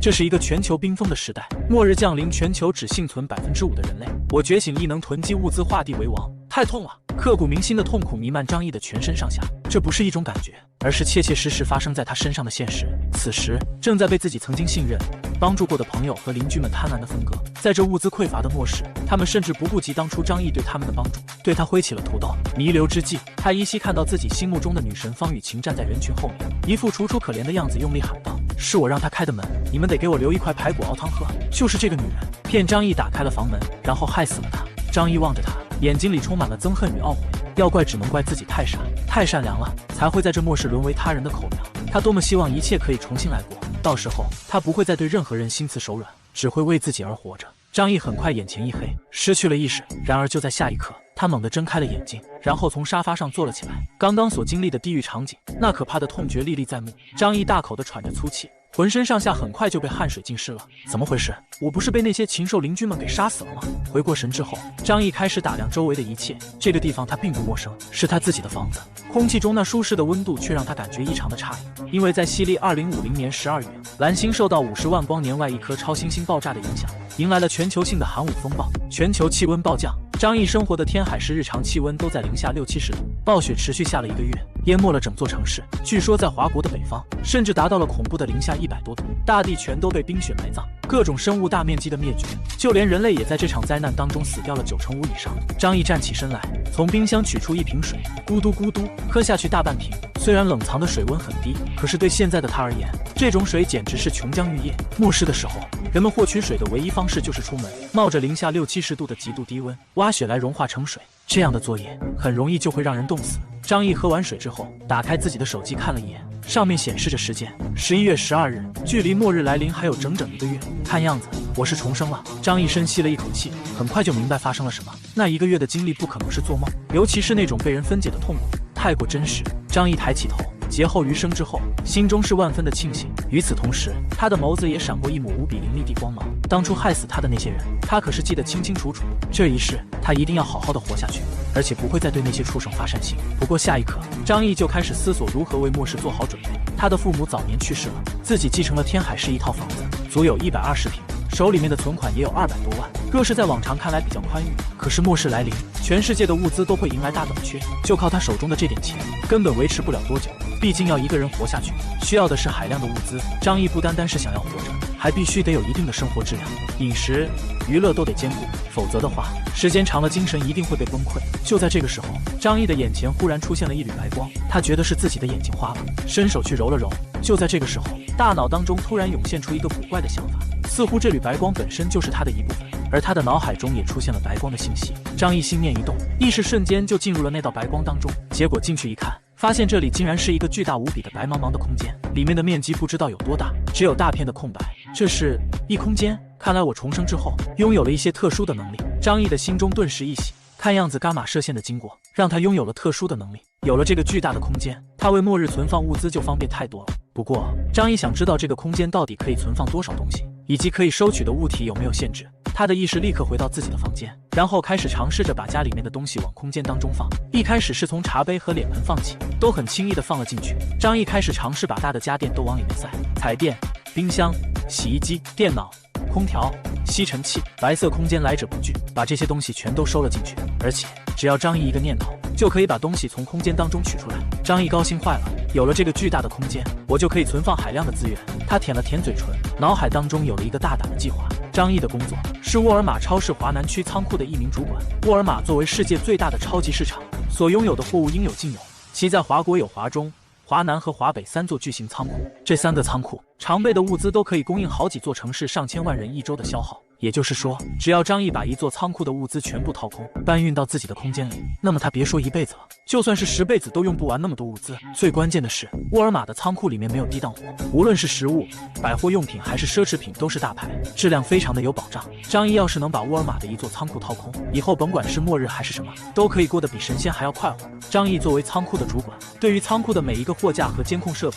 这是一个全球冰封的时代，末日降临，全球只幸存5%的人类。我觉醒亦能囤积物资，画地为王。太痛了，刻骨铭心的痛苦弥漫张毅的全身上下。这不是一种感觉，而是切切实实发生在他身上的现实。此时正在被自己曾经信任、帮助过的朋友和邻居们贪婪的分割。在这物资匮乏的末世，他们甚至不顾及当初张毅对他们的帮助，对他挥起了屠刀。弥留之际，他依稀看到自己心目中的女神方雨晴站在人群后面，一副楚楚可怜的样子，用力喊道：“是我让他开的门，你们得给我留一块排骨熬汤喝。”就是这个女人骗张毅打开了房门，然后害死了他。张毅望着他，眼睛里充满了憎恨与懊悔。要怪只能怪自己太傻太善良了，才会在这末世沦为他人的口粮。他多么希望一切可以重新来过，到时候他不会再对任何人心慈手软，只会为自己而活着。张毅很快眼前一黑，失去了意识。然而就在下一刻，他猛地睁开了眼睛，然后从沙发上坐了起来。刚刚所经历的地狱场景，那可怕的痛觉历历在目。张毅大口地喘着粗气，浑身上下很快就被汗水浸湿了。怎么回事？我不是被那些禽兽邻居们给杀死了吗？回过神之后，张毅开始打量周围的一切。这个地方他并不陌生，是他自己的房子。空气中那舒适的温度却让他感觉异常的诧异，因为在西历2050年12月，蓝星受到50万光年外一颗超新星爆炸的影响，迎来了全球性的寒武风暴，全球气温暴降。张毅生活的天海市日常气温都在零下60-70度，暴雪持续下了1个月，淹没了整座城市。据说在华国的北方，甚至达到了恐怖的零下100多度，大地全都被冰雪埋葬，各种生物大面积的灭绝，就连人类也在这场灾难当中死掉了95%以上。张毅站起身来，从冰箱取出一瓶水，咕嘟咕嘟喝下去大半瓶。虽然冷藏的水温很低，可是对现在的他而言，这种水简直是琼浆玉液。末世的时候，人们获取水的唯一方式就是出门，冒着零下60-70度的极度低温，挖雪来融化成水。这样的作业很容易就会让人冻死。张毅喝完水之后，打开自己的手机看了一眼，上面显示着时间11月12日，距离末日来临还有整整1个月。看样子我是重生了。张毅深吸了一口气，很快就明白发生了什么。那1个月的经历不可能是做梦，尤其是那种被人分解的痛苦，太过真实。张毅抬起头，劫后余生之后，心中是万分的庆幸。与此同时，他的眸子也闪过一抹无比凌厉的光芒。当初害死他的那些人，他可是记得清清楚楚。这一世，他一定要好好的活下去，而且不会再对那些畜生发善心。不过下一刻，张毅就开始思索如何为末世做好准备。他的父母早年去世了，自己继承了天海市一套房子，足有120平，手里面的存款也有200多万。若是在往常看来比较宽裕，可是末世来临，全世界的物资都会迎来大短缺，就靠他手中的这点钱，根本维持不了多久。毕竟要一个人活下去，需要的是海量的物资。张毅不单单是想要活着，还必须得有一定的生活质量，饮食、娱乐都得兼顾，否则的话，时间长了精神一定会被崩溃。就在这个时候，张毅的眼前忽然出现了一缕白光，他觉得是自己的眼睛花了，伸手去揉了揉。就在这个时候，大脑当中突然涌现出一个古怪的想法，似乎这缕白光本身就是他的一部分，而他的脑海中也出现了白光的信息。张毅心念一动，意识瞬间就进入了那道白光当中。结果进去一看，发现这里竟然是一个巨大无比的白茫茫的空间，里面的面积不知道有多大，只有大片的空白。这是异空间，看来我重生之后拥有了一些特殊的能力。张毅的心中顿时一喜，看样子伽马射线的经过让他拥有了特殊的能力。有了这个巨大的空间，他为末日存放物资就方便太多了。不过张毅想知道这个空间到底可以存放多少东西，以及可以收取的物体有没有限制。他的意识立刻回到自己的房间，然后开始尝试着把家里面的东西往空间当中放。一开始是从茶杯和脸盆放起，都很轻易的放了进去。张毅开始尝试把大的家电都往里面塞，彩电、冰箱、洗衣机、电脑、空调、吸尘器。白色空间来者不拒，把这些东西全都收了进去。而且只要张毅一个念头，就可以把东西从空间当中取出来。张毅高兴坏了，有了这个巨大的空间，我就可以存放海量的资源。他舔了舔嘴唇，脑海当中有了一个大胆的计划。张毅的工作是沃尔玛超市华南区仓库的一名主管。沃尔玛作为世界最大的超级市场，所拥有的货物应有尽有。其在华国有华中、华南和华北3座巨型仓库，这3个仓库常备的物资都可以供应好几座城市上千万人一周的消耗。也就是说，只要张毅把一座仓库的物资全部掏空，搬运到自己的空间里，那么他别说一辈子了，就算是10辈子都用不完那么多物资。最关键的是，沃尔玛的仓库里面没有低档货，无论是食物、百货用品还是奢侈品都是大牌，质量非常的有保障。张毅要是能把沃尔玛的一座仓库掏空，以后甭管是末日还是什么，都可以过得比神仙还要快活。张毅作为仓库的主管，对于仓库的每一个货架和监控设备、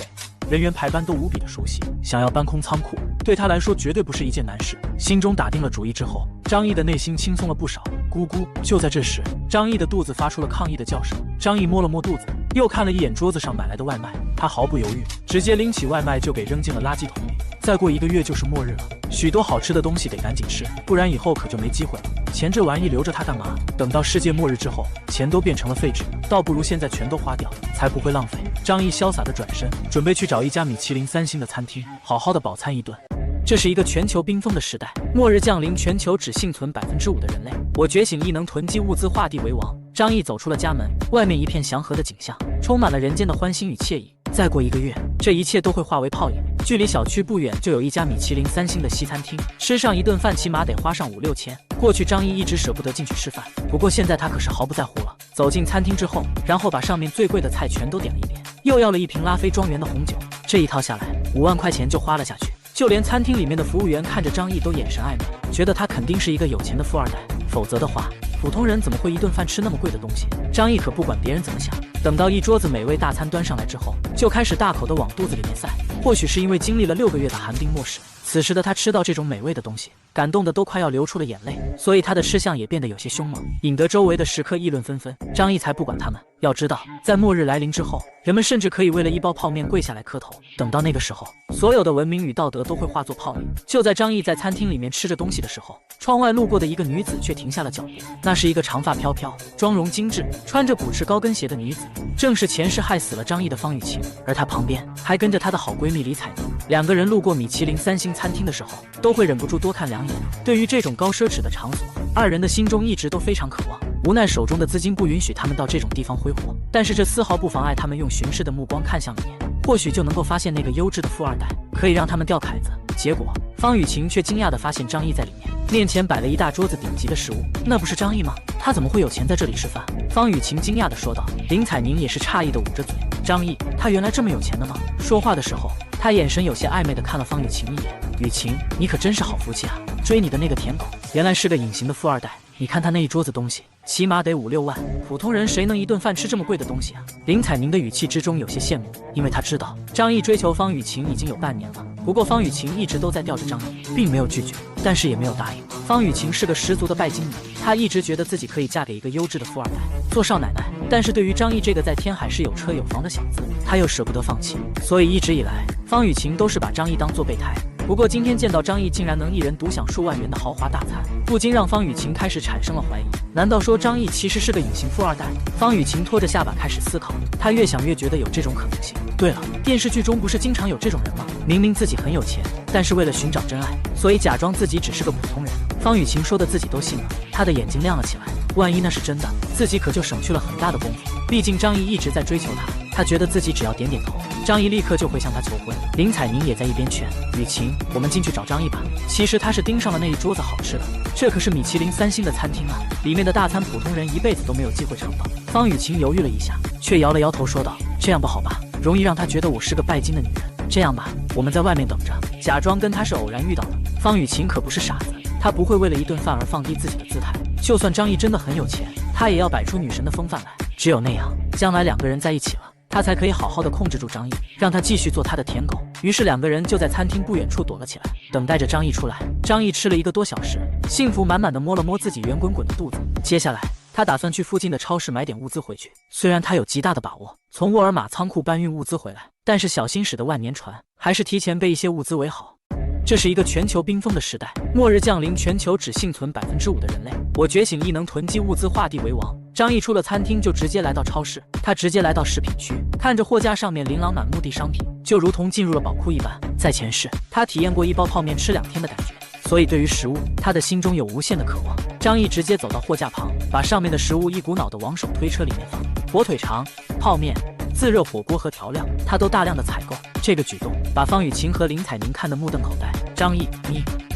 人员排班都无比的熟悉，想要搬空仓库对他来说绝对不是一件难事。心中打定了主意之后，张毅的内心轻松了不少。咕咕！就在这时，张毅的肚子发出了抗议的叫声。张毅摸了摸肚子，又看了一眼桌子上买来的外卖，他毫不犹豫，直接拎起外卖就给扔进了垃圾桶里。再过1个月就是末日了，许多好吃的东西得赶紧吃，不然以后可就没机会了。钱这玩意留着它干嘛？等到世界末日之后，钱都变成了废纸，倒不如现在全都花掉，才不会浪费。张毅潇洒地转身，准备去找一家米其林3星的餐厅，好好的饱餐一顿。这是一个全球冰封的时代，末日降临，全球只幸存5%的人类。我觉醒亦能囤积物资，画地为王。张毅走出了家门，外面一片祥和的景象，充满了人间的欢欣与惬意。再过1个月，这一切都会化为泡影。距离小区不远就有一家米其林3星的西餐厅，吃上一顿饭起码得花上5、6千。过去张毅一直舍不得进去吃饭，不过现在他可是毫不在乎了。走进餐厅之后，然后把上面最贵的菜全都点了一遍，又要了一瓶拉菲庄园的红酒。这一套下来，5万块钱就花了下去。就连餐厅里面的服务员看着张毅都眼神暧昧，觉得他肯定是一个有钱的富二代，否则的话，普通人怎么会一顿饭吃那么贵的东西？张毅可不管别人怎么想，等到一桌子美味大餐端上来之后，就开始大口的往肚子里面塞。或许是因为经历了6个月的寒冰漠视，此时的他吃到这种美味的东西，感动的都快要流出了眼泪，所以他的吃相也变得有些凶猛，引得周围的食客议论纷纷。张毅才不管他们，要知道，在末日来临之后，人们甚至可以为了一包泡面跪下来磕头。等到那个时候，所有的文明与道德都会化作泡影。就在张毅在餐厅里面吃着东西的时候，窗外路过的一个女子却停下了脚步。那是一个长发飘飘、妆容精致、穿着补翅高跟鞋的女子，正是前世害死了张毅的方雨晴，而她旁边还跟着她的好闺蜜李彩宁。2个人路过米其林3星餐厅的时候，都会忍不住多看2眼。对于这种高奢侈的场所，2人的心中一直都非常渴望。无奈手中的资金不允许他们到这种地方挥霍，但是这丝毫不妨碍他们用巡视的目光看向里面，或许就能够发现那个优质的富二代，可以让他们掉凯子。结果方雨晴却惊讶地发现张毅在里面，面前摆了一大桌子顶级的食物，那不是张毅吗？他怎么会有钱在这里吃饭？方雨晴惊讶地说道。林彩宁也是诧异地捂着嘴，张毅，他原来这么有钱的吗？说话的时候，他眼神有些暧昧地看了方雨晴一眼。雨晴，你可真是好福气啊！追你的那个舔狗，原来是个隐形的富二代。你看他那一桌子东西，起码得5、6万，普通人谁能一顿饭吃这么贵的东西啊？林彩宁的语气之中有些羡慕，因为他知道张毅追求方雨晴已经有半年了，不过方雨晴一直都在吊着张毅，并没有拒绝，但是也没有答应。方雨晴是个十足的拜金女，她一直觉得自己可以嫁给一个优质的富二代，做少奶奶。但是对于张毅这个在天海市有车有房的小子，她又舍不得放弃，所以一直以来，方雨晴都是把张毅当作备胎。不过今天见到张毅竟然能一人独享数万元的豪华大餐，不禁让方雨晴开始产生了怀疑。难道说张毅其实是个隐形富二代？方雨晴拖着下巴开始思考，她越想越觉得有这种可能性。对了，电视剧中不是经常有这种人吗？明明自己很有钱，但是为了寻找真爱，所以假装自己只是个普通人。方雨晴说的自己都信了，她的眼睛亮了起来。万一那是真的，自己可就省去了很大的功夫。毕竟张毅一直在追求她，她觉得自己只要点点头，张毅立刻就会向她求婚。林彩宁也在一边劝雨晴，我们进去找张毅吧。其实她是盯上了那一桌子好吃的，这可是米其林3星的餐厅啊，里面的大餐普通人一辈子都没有机会尝到。方雨晴犹豫了一下，却摇了摇头说道，这样不好吧，容易让他觉得我是个拜金的女人。这样吧，我们在外面等着，假装跟他是偶然遇到的。方雨晴可不是傻子，她不会为了一顿饭而放低自己的姿态。就算张毅真的很有钱，她也要摆出女神的风范来。只有那样，将来2个人在一起了，她才可以好好的控制住张毅，让他继续做她的舔狗。于是2个人就在餐厅不远处躲了起来，等待着张毅出来。张毅吃了1个多小时，幸福满满的摸了摸自己圆滚滚的肚子。接下来他打算去附近的超市买点物资回去。虽然他有极大的把握从沃尔玛仓库搬运物资回来，但是小心驶的万年船还是提前备一些物资为好。这是一个全球冰封的时代，末日降临，全球只幸存5%的人类。我觉醒亦能囤积物资，画地为王。张毅出了餐厅就直接来到超市，他直接来到食品区，看着货架上面琳琅满目的商品，就如同进入了宝库一般。在前世，他体验过一包泡面吃2天的感觉，所以对于食物，他的心中有无限的渴望。张毅直接走到货架旁，把上面的食物一股脑的往手推车里面放，火腿肠、泡面、自热火锅和调料，他都大量的采购。这个举动把方雨晴和林彩宁看得目瞪口呆。张毅，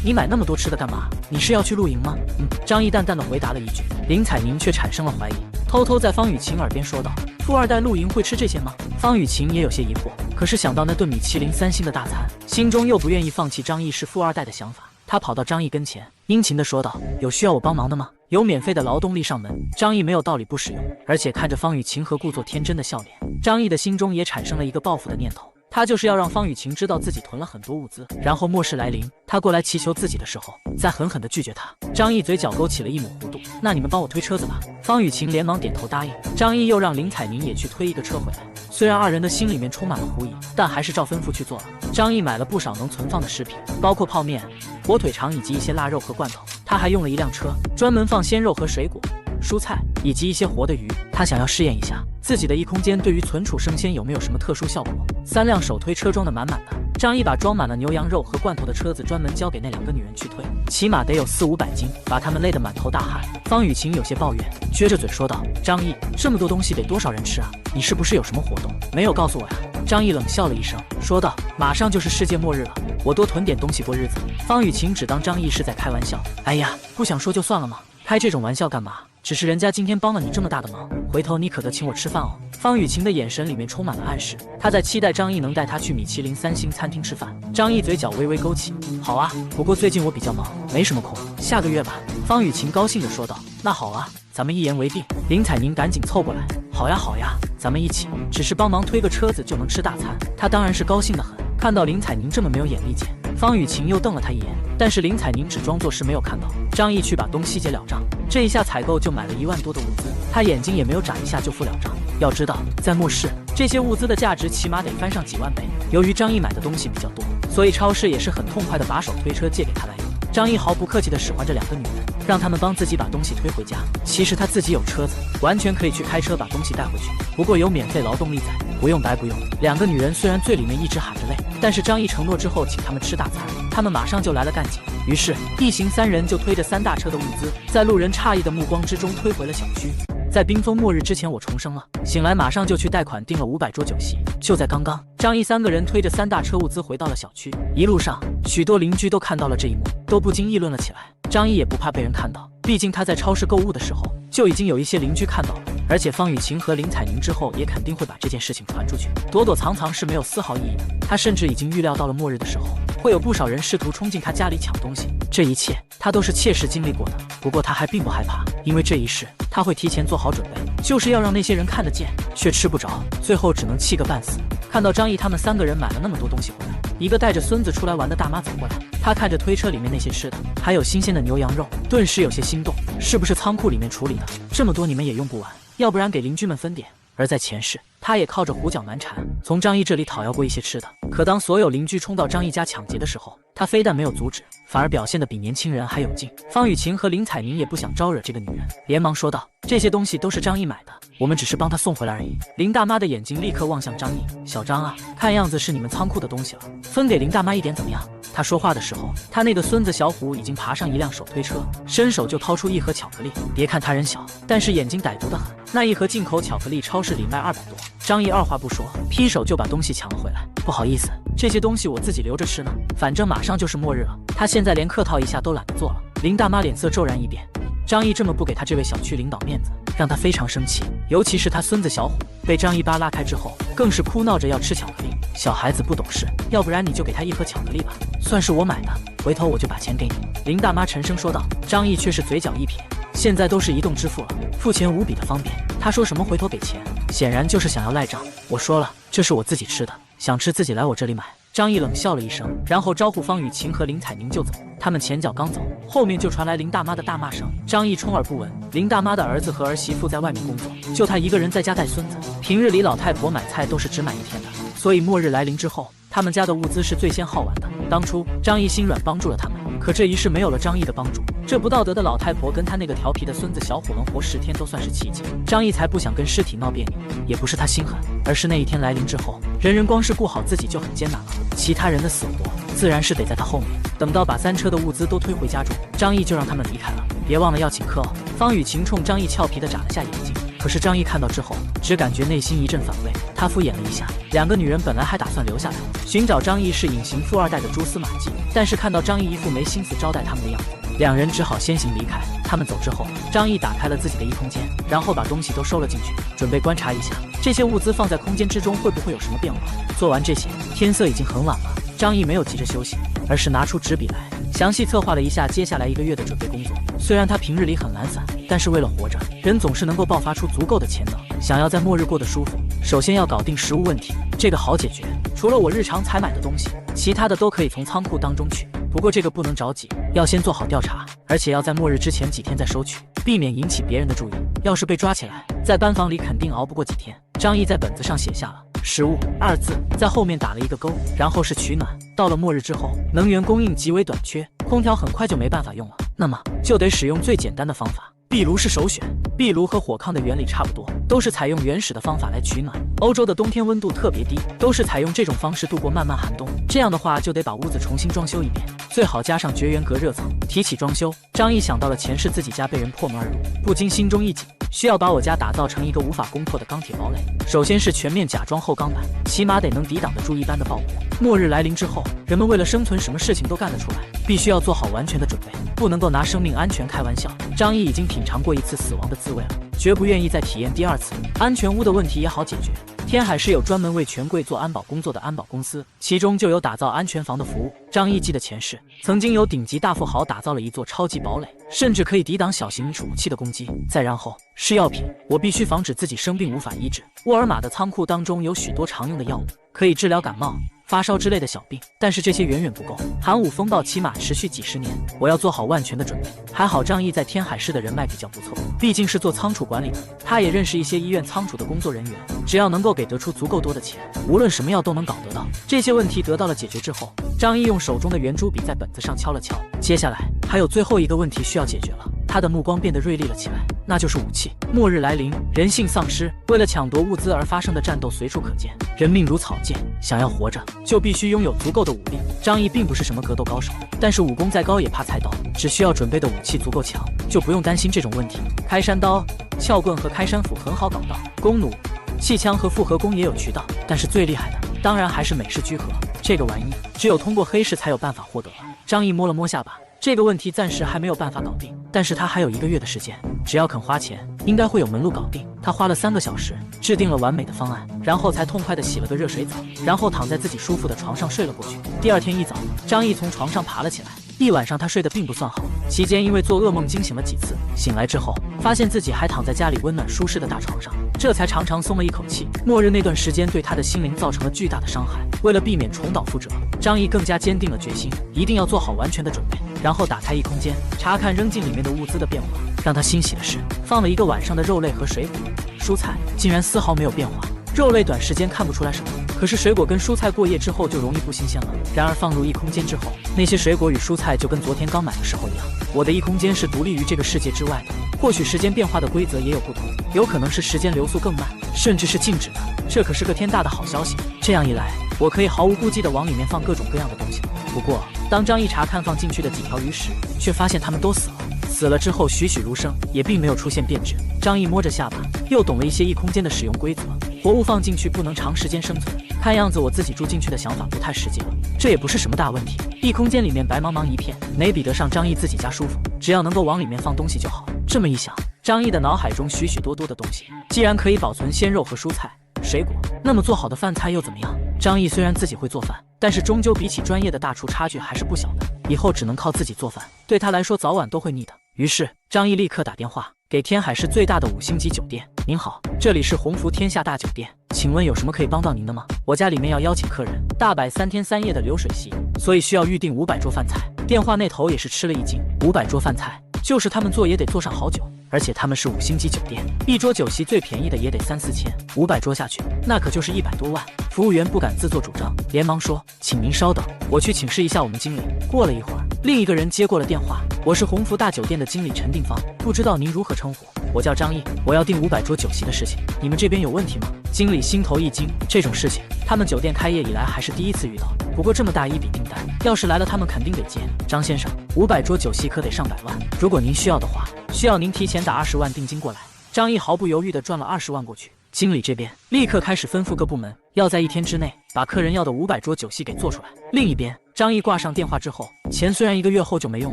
你买那么多吃的干嘛？你是要去露营吗？张毅淡淡的回答了一句。林彩宁却产生了怀疑，偷偷在方雨晴耳边说道，富二代露营会吃这些吗？方雨晴也有些疑惑，可是想到那顿米其林3星的大餐，心中又不愿意放弃张毅是富二代的想法。他跑到张毅跟前，殷勤地说道，有需要我帮忙的吗？有免费的劳动力上门，张毅没有道理不使用。而且看着方雨晴和故作天真的笑脸，张毅的心中也产生了一个报复的念头。他就是要让方雨晴知道自己囤了很多物资，然后末世来临，他过来祈求自己的时候，再狠狠地拒绝他。张毅嘴角勾起了一抹弧度，那你们帮我推车子吧。方雨晴连忙点头答应。张毅又让林彩宁也去推一个车回来。虽然二人的心里面充满了狐疑，但还是照吩咐去做了。张毅买了不少能存放的食品，包括泡面、火腿肠以及一些腊肉和罐头。他还用了一辆车，专门放鲜肉和水果、蔬菜以及一些活的鱼。他想要试验一下自己的异空间对于存储生鲜有没有什么特殊效果。3辆手推车装得满满的，张毅把装满了牛羊肉和罐头的车子专门交给那2个女人去推，起码得有400-500斤，把她们累得满头大汗。方雨晴有些抱怨，撅着嘴说道：“张毅，这么多东西得多少人吃啊？你是不是有什么活动没有告诉我呀？”张毅冷笑了一声，说道：“马上就是世界末日了，我多囤点东西过日子。”方雨晴只当张毅是在开玩笑。哎呀，不想说就算了嘛，开这种玩笑干嘛？只是人家今天帮了你这么大的忙，回头你可得请我吃饭哦。方雨晴的眼神里面充满了暗示，她在期待张毅能带她去米其林3星餐厅吃饭。张毅嘴角微微勾起，好啊，不过最近我比较忙，没什么空，下个月吧。方雨晴高兴地说道。那好啊，咱们一言为定。林采宁赶紧凑过来，好呀好呀，咱们一起，只是帮忙推个车子就能吃大餐，她当然是高兴得很。看到林采宁这么没有眼力见，方雨晴又瞪了他一眼，但是林采宁只装作是没有看到。张毅去把东西结了账，这一下采购就买了1万多的物资，他眼睛也没有眨一下就付了账。要知道，在末世，这些物资的价值起码得翻上几万倍。由于张毅买的东西比较多，所以超市也是很痛快的把手推车借给他来用。张毅毫不客气地使唤着2个女人，让他们帮自己把东西推回家。其实他自己有车子，完全可以去开车把东西带回去，不过有免费劳动力在，不用白不用。2个女人虽然嘴里面一直喊着累，但是张毅承诺之后请他们吃大餐，他们马上就来了干劲。于是一行3人就推着3大车的物资，在路人诧异的目光之中推回了小区。在冰封末日之前，我重生了，醒来马上就去贷款订了500桌酒席。就在刚刚，张毅3个人推着3大车物资回到了小区，一路上许多邻居都看到了这一幕，都不禁议论了起来。张毅也不怕被人看到，毕竟他在超市购物的时候就已经有一些邻居看到了，而且方雨晴和林采宁之后也肯定会把这件事情传出去，躲躲藏藏是没有丝毫意义的。他甚至已经预料到了末日的时候会有不少人试图冲进他家里抢东西，这一切他都是切实经历过的。不过他还并不害怕，因为这一世他会提前做好准备，就是要让那些人看得见却吃不着，最后只能气个半死。看到张毅他们3个人买了那么多东西回来，一个带着孙子出来玩的大妈走过来，她看着推车里面那些吃的，还有新鲜的牛羊肉，顿时有些心动。是不是仓库里面处理的？这么多你们也用不完，要不然给邻居们分点。而在前世，他也靠着胡搅蛮缠，从张毅这里讨要过一些吃的。可当所有邻居冲到张毅家抢劫的时候，他非但没有阻止，反而表现得比年轻人还有劲。方雨晴和林采宁也不想招惹这个女人，连忙说道：“这些东西都是张毅买的，我们只是帮他送回来而已。”林大妈的眼睛立刻望向张毅：“小张啊，看样子是你们仓库的东西了，分给林大妈一点怎么样？”他说话的时候，他那个孙子小虎已经爬上一辆手推车，伸手就掏出1盒巧克力。别看他人小，但是眼睛歹毒得很。那1盒进口巧克力超市里卖200多。张毅二话不说，劈手就把东西抢了回来。不好意思，这些东西我自己留着吃呢，反正马上就是末日了。他现在连客套一下都懒得做了。林大妈脸色骤然一变，张毅这么不给他这位小区领导面子，让他非常生气。尤其是他孙子小虎被张一巴拉开之后，更是哭闹着要吃巧克力。小孩子不懂事，要不然你就给他1盒巧克力吧，算是我买的，回头我就把钱给你。林大妈沉声说道。张毅却是嘴角一撇，现在都是移动支付了，付钱无比的方便。他说什么回头给钱，显然就是想要赖账。我说了，这是我自己吃的，想吃自己来我这里买。张毅冷笑了一声，然后招呼方雨晴和林采宁就走。他们前脚刚走，后面就传来林大妈的大骂声。张毅充耳不闻。林大妈的儿子和儿媳妇在外面工作，就他一个人在家带孙子。平日里老太婆买菜都是只买1天的，所以末日来临之后，他们家的物资是最先耗完的。当初张毅心软帮助了他们，可这一世没有了张毅的帮助，这不道德的老太婆跟他那个调皮的孙子小虎能活10天都算是奇迹。张毅才不想跟尸体闹别扭，也不是他心狠，而是那一天来临之后，人人光是顾好自己就很艰难了，其他人的死活自然是得在他后面。等到把3车的物资都推回家中，张毅就让他们离开了，别忘了要请客哦。方雨晴冲张毅俏皮地眨了下眼睛，可是张毅看到之后，只感觉内心一阵反胃。他敷衍了一下，2个女人本来还打算留下来寻找张毅是隐形富2代的蛛丝马迹，但是看到张毅一副没心思招待他们的样子，2人只好先行离开。他们走之后，张毅打开了自己的异空间，然后把东西都收了进去，准备观察一下这些物资放在空间之中会不会有什么变化。做完这些，天色已经很晚了，张毅没有急着休息，而是拿出纸笔来，详细策划了一下接下来1个月的准备工作。虽然他平日里很懒散，但是为了活着，人总是能够爆发出足够的潜能。想要在末日过得舒服，首先要搞定食物问题，这个好解决，除了我日常采买的东西，其他的都可以从仓库当中取。不过这个不能着急，要先做好调查，而且要在末日之前几天再收取，避免引起别人的注意。要是被抓起来，在班房里肯定熬不过几天。张毅在本子上写下了食物2字在后面打了一个勾，然后是取暖。到了末日之后，能源供应极为短缺，空调很快就没办法用了，那么就得使用最简单的方法。壁炉是首选，壁炉和火炕的原理差不多，都是采用原始的方法来取暖。欧洲的冬天温度特别低，都是采用这种方式度过漫漫寒冬。这样的话，就得把屋子重新装修一遍，最好加上绝缘隔热层。提起装修，张毅想到了前世自己家被人破门而入，不禁心中一紧，需要把我家打造成一个无法攻破的钢铁堡垒。首先是全面假装厚钢板，起码得能抵挡得住一般的爆破。末日来临之后，人们为了生存，什么事情都干得出来，必须要做好完全的准备，不能够拿生命安全开玩笑。张毅已经品尝过一次死亡的滋味了，绝不愿意再体验第2次。安全屋的问题也好解决，天海市有专门为权贵做安保工作的安保公司，其中就有打造安全房的服务。张毅记得前世曾经有顶级大富豪打造了一座超级堡垒，甚至可以抵挡小型武器的攻击。再然后是药品，我必须防止自己生病无法医治。沃尔玛的仓库当中有许多常用的药物，可以治疗感冒、发烧之类的小病，但是这些远远不够。寒武风暴起码持续几10年，我要做好万全的准备。还好张毅在天海市的人脉比较不错，毕竟是做仓储管理的，他也认识一些医院仓储的工作人员，只要能够给得出足够多的钱，无论什么药都能搞得到。这些问题得到了解决之后，张毅用手中的圆珠笔在本子上敲了敲。接下来还有最后一个问题需要解决了，他的目光变得锐利了起来，那就是武器。末日来临，人性丧失，为了抢夺物资而发生的战斗随处可见，人命如草芥，想要活着就必须拥有足够的武力。张毅并不是什么格斗高手，但是武功再高也怕菜刀，只需要准备的武器足够强，就不用担心这种问题。开山刀、撬棍和开山斧很好搞到，弓弩、气枪和复合弓也有渠道，但是最厉害的当然还是美式居合，这个玩意只有通过黑市才有办法获得了。张毅摸了摸下巴，这个问题暂时还没有办法搞定，但是他还有1个月的时间，只要肯花钱，应该会有门路搞定。他花了3个小时制定了完美的方案，然后才痛快地洗了个热水澡，然后躺在自己舒服的床上睡了过去。第2天一早，张毅从床上爬了起来，一晚上他睡得并不算好，期间因为做噩梦惊醒了几次，醒来之后发现自己还躺在家里温暖舒适的大床上，这才长长松了一口气。末日那段时间对他的心灵造成了巨大的伤害，为了避免重蹈覆辙，张毅更加坚定了决心，一定要做好完全的准备。然后打开异空间，查看扔进里面的物资的变化。让他欣喜的是，放了1个晚上的肉类和水果、蔬菜竟然丝毫没有变化。肉类短时间看不出来什么，可是水果跟蔬菜过夜之后就容易不新鲜了。然而放入异空间之后，那些水果与蔬菜就跟昨天刚买的时候一样。我的异空间是独立于这个世界之外的，或许时间变化的规则也有不同，有可能是时间流速更慢，甚至是静止的。这可是个天大的好消息。这样一来，我可以毫无顾忌地往里面放各种各样的东西了。不过当张毅查看放进去的几条鱼时，却发现它们都死了。死了之后栩栩如生，也并没有出现变质。张毅摸着下巴，又懂了一些异空间的使用规则。活物放进去不能长时间生存，看样子我自己住进去的想法不太实际了。这也不是什么大问题，异空间里面白茫茫一片，哪比得上张毅自己家舒服？只要能够往里面放东西就好。这么一想，张毅的脑海中许许多多的东西，既然可以保存鲜肉和蔬菜、水果，那么做好的饭菜又怎么样？张毅虽然自己会做饭，但是终究比起专业的大厨差距还是不小的，以后只能靠自己做饭，对他来说早晚都会腻的。于是张毅立刻打电话给天海市最大的5星级酒店。您好，这里是鸿福天下大酒店，请问有什么可以帮到您的吗？我家里面要邀请客人，大摆3天3夜的流水席，所以需要预定500桌饭菜。电话那头也是吃了一惊，500桌饭菜，就是他们做也得做上好久，而且他们是5星级酒店，一桌酒席最便宜的也得3、4千，500桌下去，那可就是100多万。服务员不敢自作主张，连忙说：“请您稍等，我去请示一下我们经理。”过了一会儿，另一个人接过了电话：“我是鸿福大酒店的经理陈定方，不知道您如何称呼？我叫张毅，我要订500桌酒席的事情，你们这边有问题吗？”经理心头一惊，这种事情他们酒店开业以来还是第一次遇到，不过这么大一笔订单，要是来了他们肯定得接。张先生，500桌酒席可得上百万，如果您需要的话，需要您提前打20万定金过来。张毅毫不犹豫地赚了20万过去。经理这边立刻开始吩咐各部门，要在1天之内把客人要的500桌酒席给做出来。另一边，张毅挂上电话之后，钱虽然1个月后就没用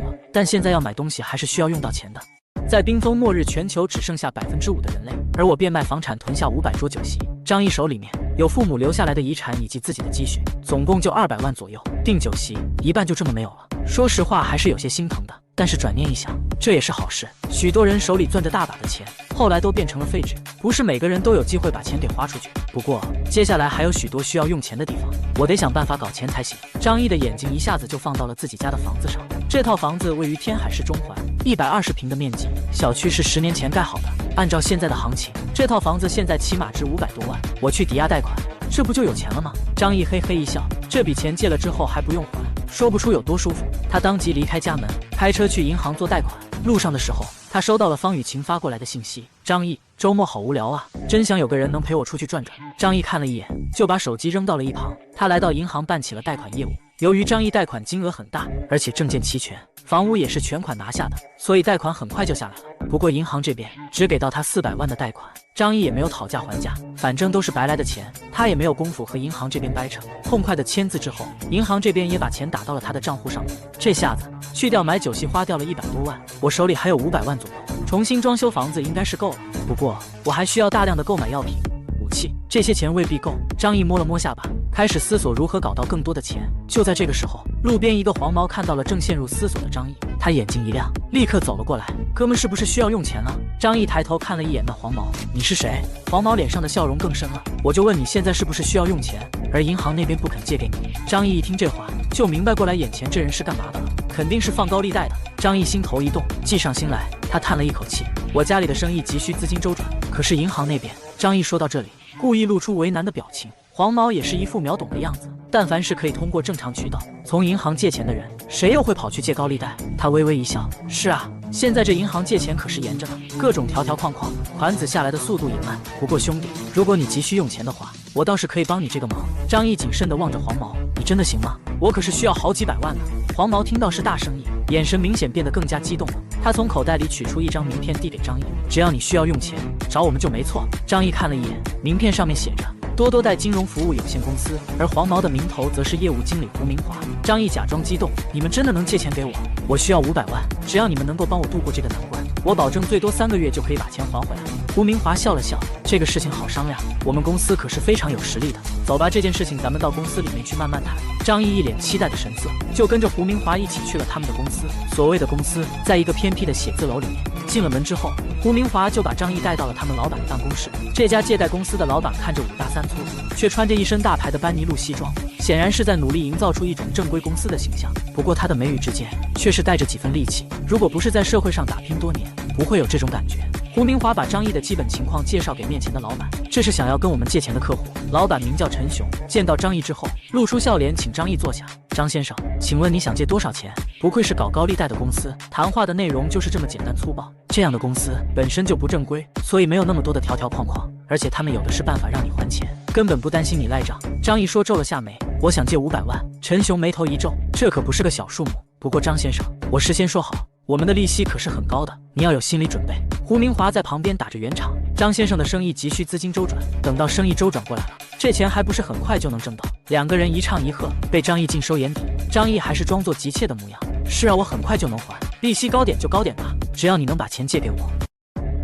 了，但现在要买东西还是需要用到钱的。在冰封末日，全球只剩下5%的人类，而我变卖房产囤下500桌酒席。张毅手里面有父母留下来的遗产以及自己的积蓄，总共就200万左右。订酒席一半就这么没有了，说实话还是有些心疼的。但是转念一想，这也是好事。许多人手里攥着大把的钱，后来都变成了废纸，不是每个人都有机会把钱给花出去。不过接下来还有许多需要用钱的地方，我得想办法搞钱才行。张毅的眼睛一下子就放到了自己家的房子上。这套房子位于天海市中环，120平的面积，小区是10年前盖好的。按照现在的行情，这套房子现在起码值500多万，我去抵押贷款，这不就有钱了吗？张毅嘿嘿一笑，这笔钱借了之后还不用还，说不出有多舒服。他当即离开家门，开车去银行做贷款。路上的时候，他收到了方雨晴发过来的信息：张毅，周末好无聊啊，真想有个人能陪我出去转转。张毅看了一眼，就把手机扔到了一旁。他来到银行办起了贷款业务。由于张毅贷款金额很大，而且证件齐全，房屋也是全款拿下的，所以贷款很快就下来了。不过银行这边只给到他400万的贷款，张毅也没有讨价还价，反正都是白来的钱，他也没有功夫和银行这边掰扯。痛快的签字之后，银行这边也把钱打到了他的账户上面。这下子去掉买酒席花掉了100多万，我手里还有500万左右，重新装修房子应该是够了。不过我还需要大量的购买药品、武器，这些钱未必够。张毅摸了摸下巴，开始思索如何搞到更多的钱。就在这个时候，路边一个黄毛看到了正陷入思索的张毅，他眼睛一亮，立刻走了过来。哥们是不是需要用钱啊？张毅抬头看了一眼那黄毛，你是谁？黄毛脸上的笑容更深了。我就问你现在是不是需要用钱，而银行那边不肯借给你。张毅一听这话，就明白过来眼前这人是干嘛的了，肯定是放高利贷的。张毅心头一动，计上心来，他叹了一口气，我家里的生意急需资金周转，可是银行那边……张毅说到这里，故意露出为难的表情。黄毛也是一副秒懂的样子，但凡是可以通过正常渠道从银行借钱的人，谁又会跑去借高利贷？他微微一笑，是啊，现在这银行借钱可是严着呢，各种条条框框，款子下来的速度也慢。不过兄弟，如果你急需用钱的话，我倒是可以帮你这个忙。张毅谨慎地望着黄毛，你真的行吗？我可是需要好几百万呢。黄毛听到是大生意，眼神明显变得更加激动了。他从口袋里取出一张名片递给张毅，只要你需要用钱，找我们就没错。张毅看了一眼，名片上面写着多多贷金融服务有限公司，而黄毛的名头则是业务经理胡明华。张毅假装激动，你们真的能借钱给我？我需要500万，只要你们能够帮我度过这个难关，我保证最多3个月就可以把钱还回来。胡明华笑了笑，这个事情好商量，我们公司可是非常有实力的。走吧，这件事情咱们到公司里面去慢慢谈。张毅一脸期待的神色，就跟着胡明华一起去了他们的公司。所谓的公司在一个偏僻的写字楼里面。进了门之后，胡明华就把张毅带到了他们老板的办公室。这家借贷公司的老板看着5大3粗，却穿着一身大牌的班尼路西装，显然是在努力营造出一种正规公司的形象。不过他的眉宇之间却是带着几分戾气，如果不是在社会上打拼多年，不会有这种感觉。胡明华把张毅的基本情况介绍给面前的老板，这是想要跟我们借钱的客户。老板名叫陈雄，见到张毅之后露出笑脸，请张毅坐下。张先生，请问你想借多少钱？不愧是搞高利贷的公司，谈话的内容就是这么简单粗暴。这样的公司本身就不正规，所以没有那么多的条条框框，而且他们有的是办法让你还钱，根本不担心你赖账。张毅说皱了下眉，我想借500万。陈雄眉头一皱，这可不是个小数目。不过张先生，我事先说好，我们的利息可是很高的，你要有心理准备。胡明华在旁边打着圆场，张先生的生意急需资金周转，等到生意周转过来了，这钱还不是很快就能挣到。两个人一唱一和，被张毅尽收眼底。张毅还是装作急切的模样，是啊，我很快就能还，利息高点就高点吧，只要你能把钱借给我。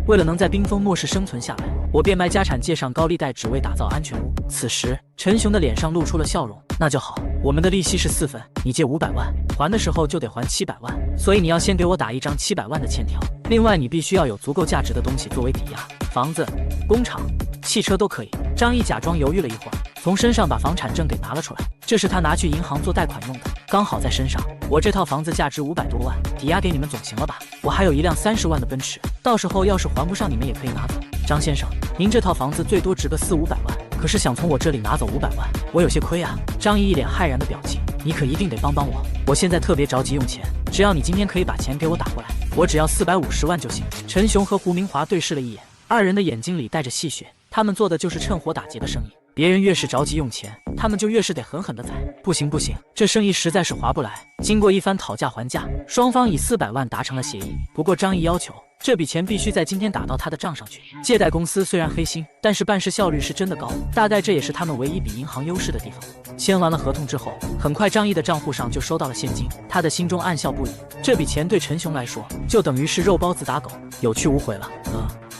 为了能在冰封末世生存下来，我变卖家产借上高利贷，只为打造安全屋。此时陈雄的脸上露出了笑容，那就好，我们的利息是4分，你借500万，还的时候就得还700万，所以你要先给我打一张700万的欠条，另外你必须要有足够价值的东西作为抵押，房子、工厂、汽车都可以。张毅假装犹豫了一会儿，从身上把房产证给拿了出来，这是他拿去银行做贷款用的，刚好在身上。我这套房子价值500多万，抵押给你们总行了吧？我还有一辆30万的奔驰，到时候要是还不上，你们也可以拿走。张先生，您这套房子最多值个400-500万，可是想从我这里拿走500万，我有些亏啊。张毅一脸骇然的表情，你可一定得帮帮我，我现在特别着急用钱，只要你今天可以把钱给我打过来，我只要450万就行。陈雄和胡明华对视了一眼，二人的眼睛里带着戏谑，他们做的就是趁火打劫的生意。别人越是着急用钱，他们就越是得狠狠的宰。不行，这生意实在是划不来。经过一番讨价还价，双方以400万达成了协议。不过张毅要求这笔钱必须在今天打到他的账上去。借贷公司虽然黑心，但是办事效率是真的高，大概这也是他们唯一比银行优势的地方。签完了合同之后，很快张毅的账户上就收到了现金，他的心中暗笑不已。这笔钱对陈雄来说，就等于是肉包子打狗，有去无回了。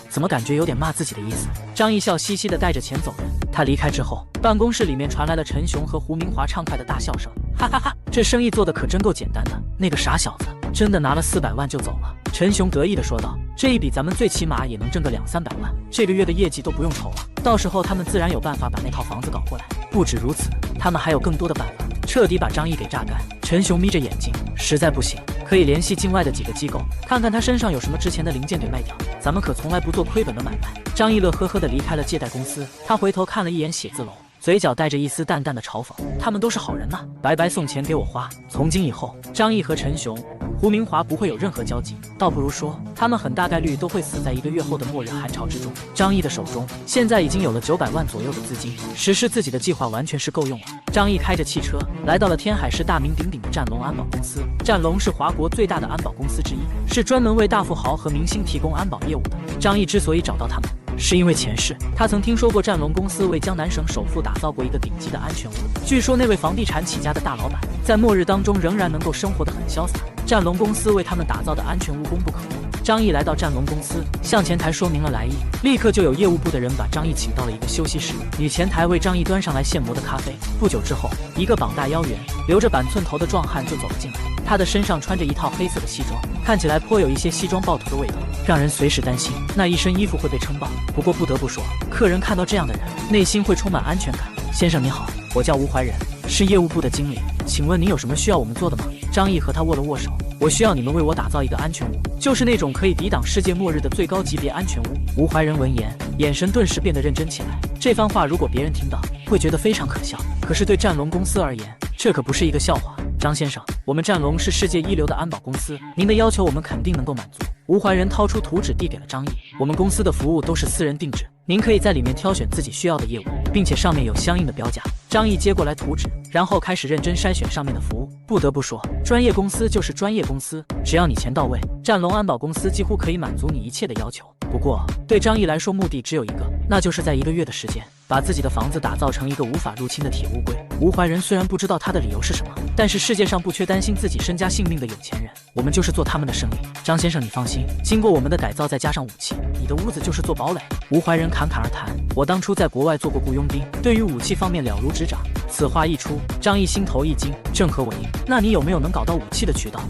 怎么感觉有点骂自己的意思？张毅笑嘻嘻地带着钱走人。他离开之后，办公室里面传来了陈雄和胡明华畅快的大笑声，哈哈哈！这生意做的可真够简单的，那个傻小子真的拿了400万就走了。陈雄得意地说道：“这一笔咱们最起码也能挣个200-300万，这个月的业绩都不用愁了。到时候他们自然有办法把那套房子搞过来。不止如此，他们还有更多的办法，彻底把张毅给榨干。”陈雄眯着眼睛，实在不行，可以联系境外的几个机构，看看他身上有什么值钱的零件给卖掉。咱们可从来不做亏本的买卖。张毅乐呵呵地离开了借贷公司，他回头看了一眼写字楼，嘴角带着一丝淡淡的嘲讽。他们都是好人呐，白白送钱给我花。从今以后，张毅和陈雄、胡明华不会有任何交集，倒不如说，他们很大概率都会死在1个月后的末日寒潮之中。张毅的手中现在已经有了900万左右的资金，实施自己的计划完全是够用了。张毅开着汽车来到了天海市大名鼎鼎的战龙安保公司。战龙是华国最大的安保公司之一，是专门为大富豪和明星提供安保业务的。张毅之所以找到他们，是因为前世他曾听说过战龙公司为江南省首富打造过一个顶级的安全屋。据说那位房地产起家的大老板在末日当中仍然能够生活得很潇洒。战龙公司为他们打造的安全屋功不可没。张毅来到战龙公司，向前台说明了来意，立刻就有业务部的人把张毅请到了一个休息室。女前台为张毅端上来现磨的咖啡。不久之后，一个膀大腰圆、留着板寸头的壮汉就走了进来。他的身上穿着一套黑色的西装，看起来颇有一些西装爆头的味道，让人随时担心那一身衣服会被撑爆。不过不得不说，客人看到这样的人，内心会充满安全感。先生你好，我叫吴怀仁，是业务部的经理，请问你有什么需要我们做的吗？张毅和他握了握手。我需要你们为我打造一个安全屋，就是那种可以抵挡世界末日的最高级别安全屋。吴怀仁闻言，眼神顿时变得认真起来。这番话如果别人听到，会觉得非常可笑，可是对战龙公司而言，这可不是一个笑话。张先生，我们战龙是世界一流的安保公司，您的要求我们肯定能够满足。吴怀仁掏出图纸递给了张毅，我们公司的服务都是私人定制，您可以在里面挑选自己需要的业务，并且上面有相应的标价。张毅接过来图纸，然后开始认真筛选上面的服务。不得不说，专业公司就是专业公司，只要你钱到位，战龙安保公司几乎可以满足你一切的要求。不过对张毅来说，目的只有一个，那就是在1个月的时间，把自己的房子打造成一个无法入侵的铁乌龟。吴怀仁虽然不知道他的理由是什么，但是世界上不缺担心自己身家性命的有钱人，我们就是做他们的生意。张先生你放心，经过我们的改造再加上武器，你的屋子就是做堡垒。吴怀仁侃侃而谈，我当初在国外做过雇佣兵，对于武器方面了如指掌。此话一出，张毅心头一惊，正合我意。那你有没有能搞到武器的渠道？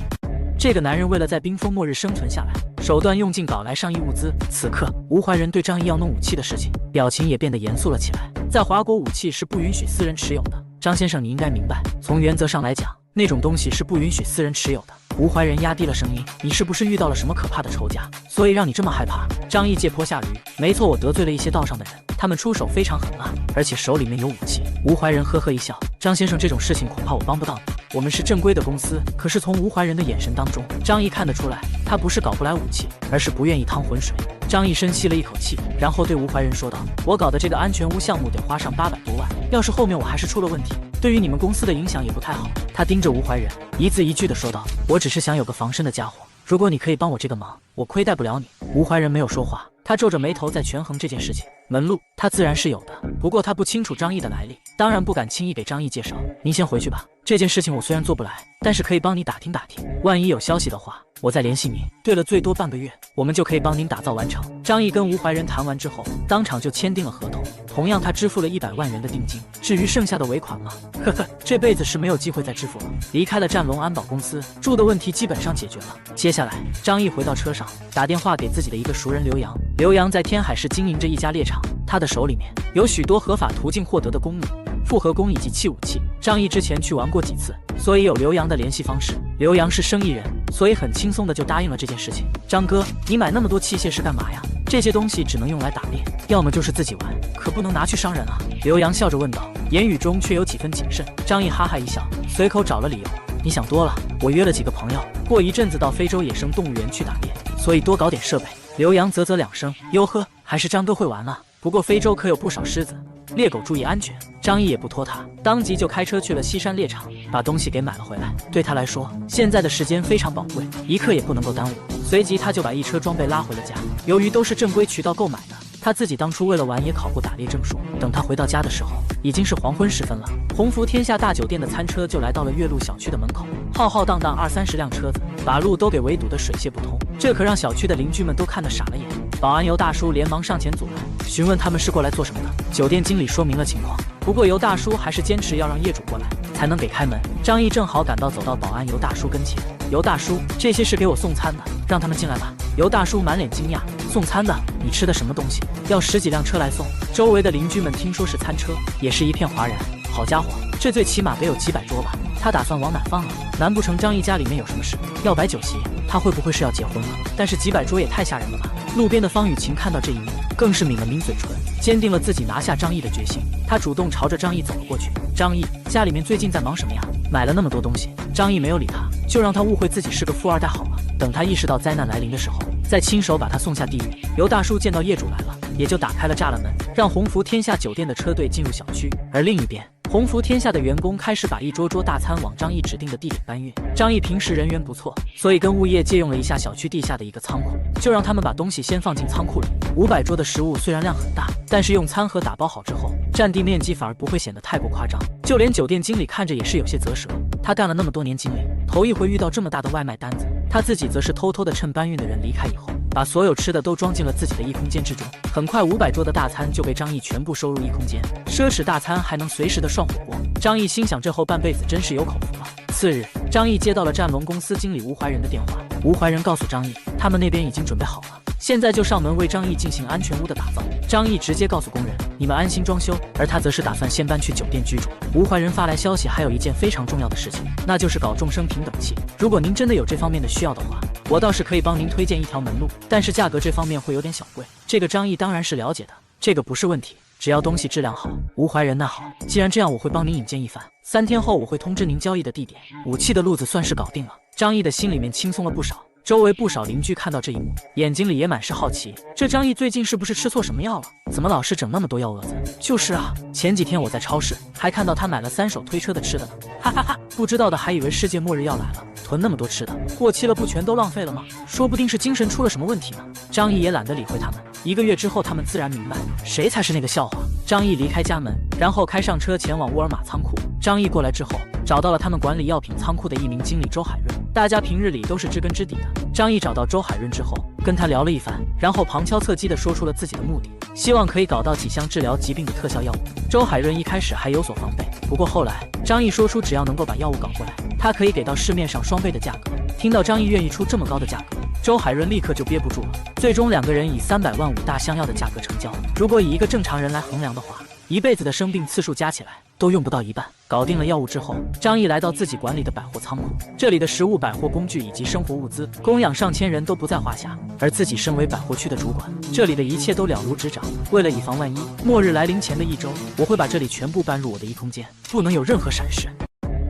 这个男人为了在冰封末日生存下来，手段用尽搞来上亿物资。此刻，吴怀仁对张毅要弄武器的事情，表情也变得严肃了起来。在华国，武器是不允许私人持有的。张先生，你应该明白，从原则上来讲，那种东西是不允许私人持有的。吴怀仁压低了声音，你是不是遇到了什么可怕的仇家，所以让你这么害怕？张毅借坡下驴，没错，我得罪了一些道上的人，他们出手非常狠辣，而且手里面有武器。吴怀仁呵呵一笑，张先生，这种事情恐怕我帮不到你。我们是正规的公司。可是从吴怀仁的眼神当中，张毅看得出来，他不是搞不来武器，而是不愿意趟浑水。张毅深吸了一口气，然后对吴怀仁说道，我搞的这个安全屋项目得花上800多万，要是后面我还是出了问题，对于你们公司的影响也不太好。他盯着吴怀仁，一字一句地说道，我只是想有个防身的家伙，如果你可以帮我这个忙，我亏待不了你。吴怀仁没有说话，他皱着眉头在权衡这件事情。门路他自然是有的，不过他不清楚张毅的来历，当然不敢轻易给张毅介绍。您先回去吧，这件事情我虽然做不来，但是可以帮你打听打听，万一有消息的话，我再联系您。对了，最多半个月，我们就可以帮您打造完成。张毅跟吴怀仁谈完之后，当场就签订了合同。同样，他支付了100万元的定金，至于剩下的尾款嘛，呵呵，这辈子是没有机会再支付了。离开了战龙安保公司，住的问题基本上解决了。接下来，张毅回到车上，打电话给自己的一个熟人刘洋。刘洋在天海市经营着一家猎场，他的手里面有许多合法途径获得的公米、复合弓以及器武器。张毅之前去玩过几次，所以有刘洋的联系方式。刘洋是生意人，所以很轻松的就答应了这件事情。张哥，你买那么多器械是干嘛呀？这些东西只能用来打猎，要么就是自己玩，可不能拿去伤人啊。刘洋笑着问道，言语中却有几分谨慎。张毅哈哈一笑，随口找了理由，你想多了，我约了几个朋友，过一阵子到非洲野生动物园去打猎，所以多搞点设备。刘洋啧啧两声，哟呵，还是张哥会玩啊。不过非洲可有不少狮子、猎狗，注意安全。张毅也不拖沓，当即就开车去了西山猎场，把东西给买了回来。对他来说，现在的时间非常宝贵，一刻也不能够耽误。随即他就把一车装备拉回了家。由于都是正规渠道购买的，他自己当初为了玩也考过打猎证书。等他回到家的时候，已经是黄昏时分了。鸿福天下大酒店的餐车就来到了岳麓小区的门口，浩浩荡荡20-30辆车子，把路都给围堵得水泄不通，这可让小区的邻居们都看得傻了眼。保安尤大叔连忙上前阻拦，询问他们是过来做什么的。酒店经理说明了情况，不过尤大叔还是坚持要让业主过来才能给开门。张毅正好赶到，走到保安尤大叔跟前，尤大叔，这些是给我送餐的，让他们进来吧。尤大叔满脸惊讶，送餐的？你吃的什么东西？要10几辆车来送？周围的邻居们听说是餐车，也是一片哗然。好家伙，这最起码得有几百桌吧？他打算往哪放啊？难不成张毅家里面有什么事要摆酒席？他会不会是要结婚了？但是几百桌也太吓人了吧！路边的方雨晴看到这一幕，更是抿了抿嘴唇，坚定了自己拿下张毅的决心。他主动朝着张毅走了过去。张毅，家里面最近在忙什么呀？买了那么多东西。张毅没有理他，就让他误会自己是个富二代好了。等他意识到灾难来临的时候，再亲手把他送下地狱。尤大叔见到业主来了，也就打开了栅栏门，让鸿福天下酒店的车队进入小区。而另一边，鸿福天下的员工开始把一桌桌大餐往张毅指定的地点搬运。张毅平时人缘不错，所以跟物业借用了一下小区地下的一个仓库，就让他们把东西先放进仓库里。500桌的食物虽然量很大，但是用餐盒打包好之后，占地面积反而不会显得太过夸张。就连酒店经理看着也是有些啧舌，他干了那么多年经理，头一回遇到这么大的外卖单子。他自己则是偷偷的趁搬运的人离开以后，把所有吃的都装进了自己的异空间之中。很快500桌的大餐就被张毅全部收入异空间，奢侈大餐还能随时的涮火锅。张毅心想，这后半辈子真是有口福了。次日，张毅接到了战龙公司经理吴怀仁的电话，吴怀仁告诉张毅，他们那边已经准备好了，现在就上门为张毅进行安全屋的打造。张毅直接告诉工人，你们安心装修，而他则是打算先搬去酒店居住。吴怀仁发来消息，还有一件非常重要的事情，那就是搞众生平等器。如果您真的有这方面的需要的话，我倒是可以帮您推荐一条门路，但是价格这方面会有点小贵。这个张毅当然是了解的，这个不是问题，只要东西质量好。吴怀仁，那好，既然这样，我会帮您引荐一番，3天后我会通知您交易的地点。武器的路子算是搞定了，张毅的心里面轻松了不少。周围不少邻居看到这一幕，眼睛里也满是好奇，这张毅最近是不是吃错什么药了？怎么老是整那么多幺蛾子？就是啊，前几天我在超市还看到他买了3手推车的吃的呢，哈哈哈！不知道的还以为世界末日要来了，囤那么多吃的，过期了不全都浪费了吗？说不定是精神出了什么问题呢。张毅也懒得理会他们，1个月之后他们自然明白谁才是那个笑话。张毅离开家门，然后开上车前往沃尔玛仓库。张毅过来之后，找到了他们管理药品仓库的一名经理周海润，大家平日里都是知根知底的。张毅找到周海润之后，跟他聊了一番，然后旁敲侧击地说出了自己的目的，希望可以搞到几项治疗疾病的特效药物。周海润一开始还有所防备，不过后来张毅说出只要能够把药物搞过来，他可以给到市面上2倍的价格。听到张毅愿意出这么高的价格，周海润立刻就憋不住了。最终2个人以300万5大箱药的价格成交。如果以一个正常人来衡量的话，一辈子的生病次数加起来都用不到一半。搞定了药物之后，张毅来到自己管理的百货仓库，这里的食物、百货工具以及生活物资供养上千人都不在话下。而自己身为百货区的主管，这里的一切都了如指掌。为了以防万一，末日来临前的1周，我会把这里全部搬入我的异空间，不能有任何闪失。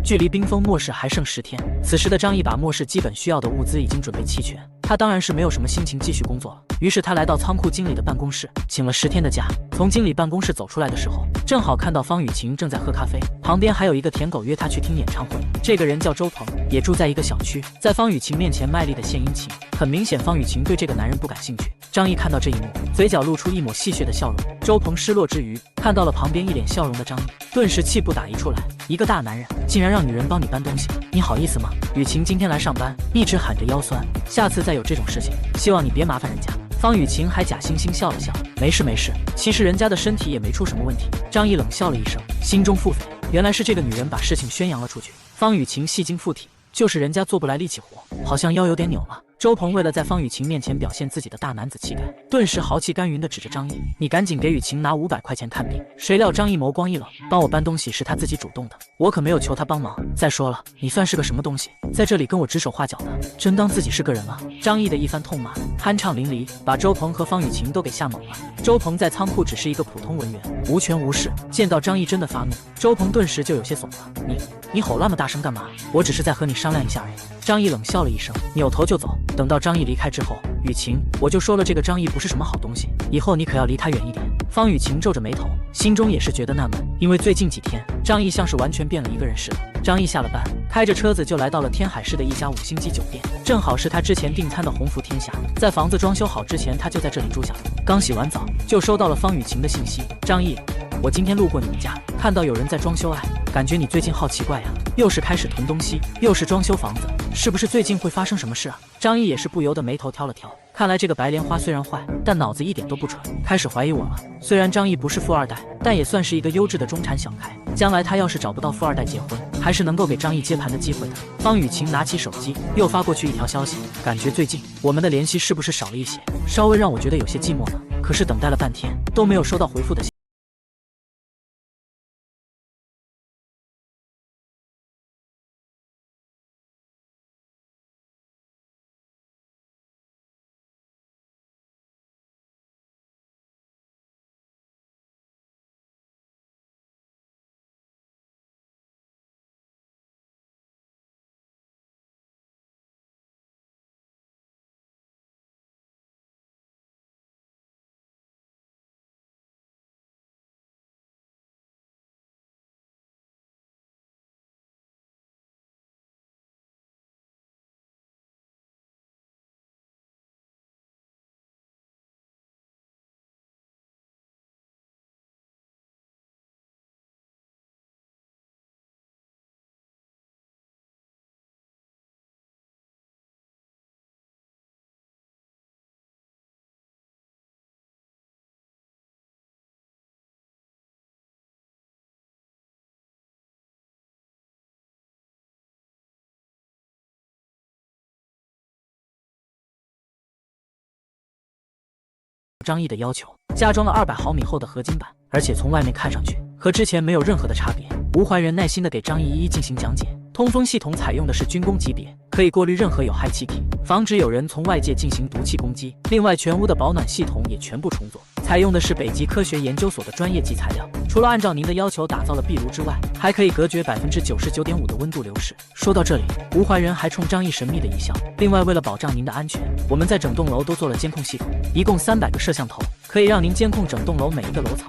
距离冰封末世还剩10天，此时的张毅把末世基本需要的物资已经准备齐全，他当然是没有什么心情继续工作了。于是他来到仓库经理的办公室，请了10天的假。从经理办公室走出来的时候，正好看到方雨晴正在喝咖啡，旁边还有一个舔狗约他去听演唱会。这个人叫周鹏，也住在一个小区，在方雨晴面前卖力的献殷勤。很明显，方雨晴对这个男人不感兴趣。张毅看到这一幕，嘴角露出一抹戏谑的笑容。周鹏失落之余，看到了旁边一脸笑容的张毅，顿时气不打一处来。一个大男人竟然让女人帮你搬东西，你好意思吗？雨晴今天来上班，一直喊着腰酸，下次再有这种事情，希望你别麻烦人家。方雨晴还假惺惺笑了笑，没事没事，其实人家的身体也没出什么问题。张毅冷笑了一声，心中腹诽，原来是这个女人把事情宣扬了出去。方雨晴戏精附体，就是人家做不来力气活，好像腰有点扭了。周鹏为了在方雨晴面前表现自己的大男子气概，顿时豪气干云地指着张毅，你赶紧给雨晴拿500块钱看病。谁料张毅眸光一冷，帮我搬东西是他自己主动的，我可没有求他帮忙。再说了，你算是个什么东西，在这里跟我指手画脚的，真当自己是个人了？张毅的一番痛骂酣畅淋漓，把周鹏和方雨晴都给吓懵了。周鹏在仓库只是一个普通文员，无权无势，见到张毅真的发怒，周鹏顿时就有些怂了。你吼那么大声干嘛？我只是在和你商量一下而已。张毅冷笑了一声，扭头就走。等到张毅离开之后，雨晴，我就说了，这个张毅不是什么好东西，以后你可要离他远一点。方雨晴皱着眉头，心中也是觉得纳闷，因为最近几天张毅像是完全变了一个人似的。张毅下了班，开着车子就来到了天海市的一家5星级酒店，正好是他之前订餐的鸿福天下。在房子装修好之前，他就在这里住下了。刚洗完澡，就收到了方雨晴的信息：张毅，我今天路过你们家，看到有人在装修，感觉你最近好奇怪呀，又是开始囤东西，又是装修房子，是不是最近会发生什么事啊？张毅也是不由得眉头挑了挑，看来这个白莲花虽然坏，但脑子一点都不蠢，开始怀疑我了。虽然张毅不是富二代，但也算是一个优质的中产小开，将来他要是找不到富二代结婚，还是能够给张毅接盘的机会的。方雨晴拿起手机，又发过去一条消息，感觉最近我们的联系是不是少了一些，稍微让我觉得有些寂寞呢。可是等待了半天都没有收到回复的信息。张毅的要求，加装了200毫米厚的合金板，而且从外面看上去和之前没有任何的差别。吴怀仁耐心地给张毅一一进行讲解。通风系统采用的是军工级别，可以过滤任何有害气体，防止有人从外界进行毒气攻击。另外，全屋的保暖系统也全部重做，采用的是北极科学研究所的专业级材料。除了按照您的要求打造了壁炉之外，还可以隔绝99.5%的温度流失。说到这里，吴怀仁还冲张毅神秘的一笑。另外，为了保障您的安全，我们在整栋楼都做了监控系统，一共300个摄像头，可以让您监控整栋楼每一个楼层。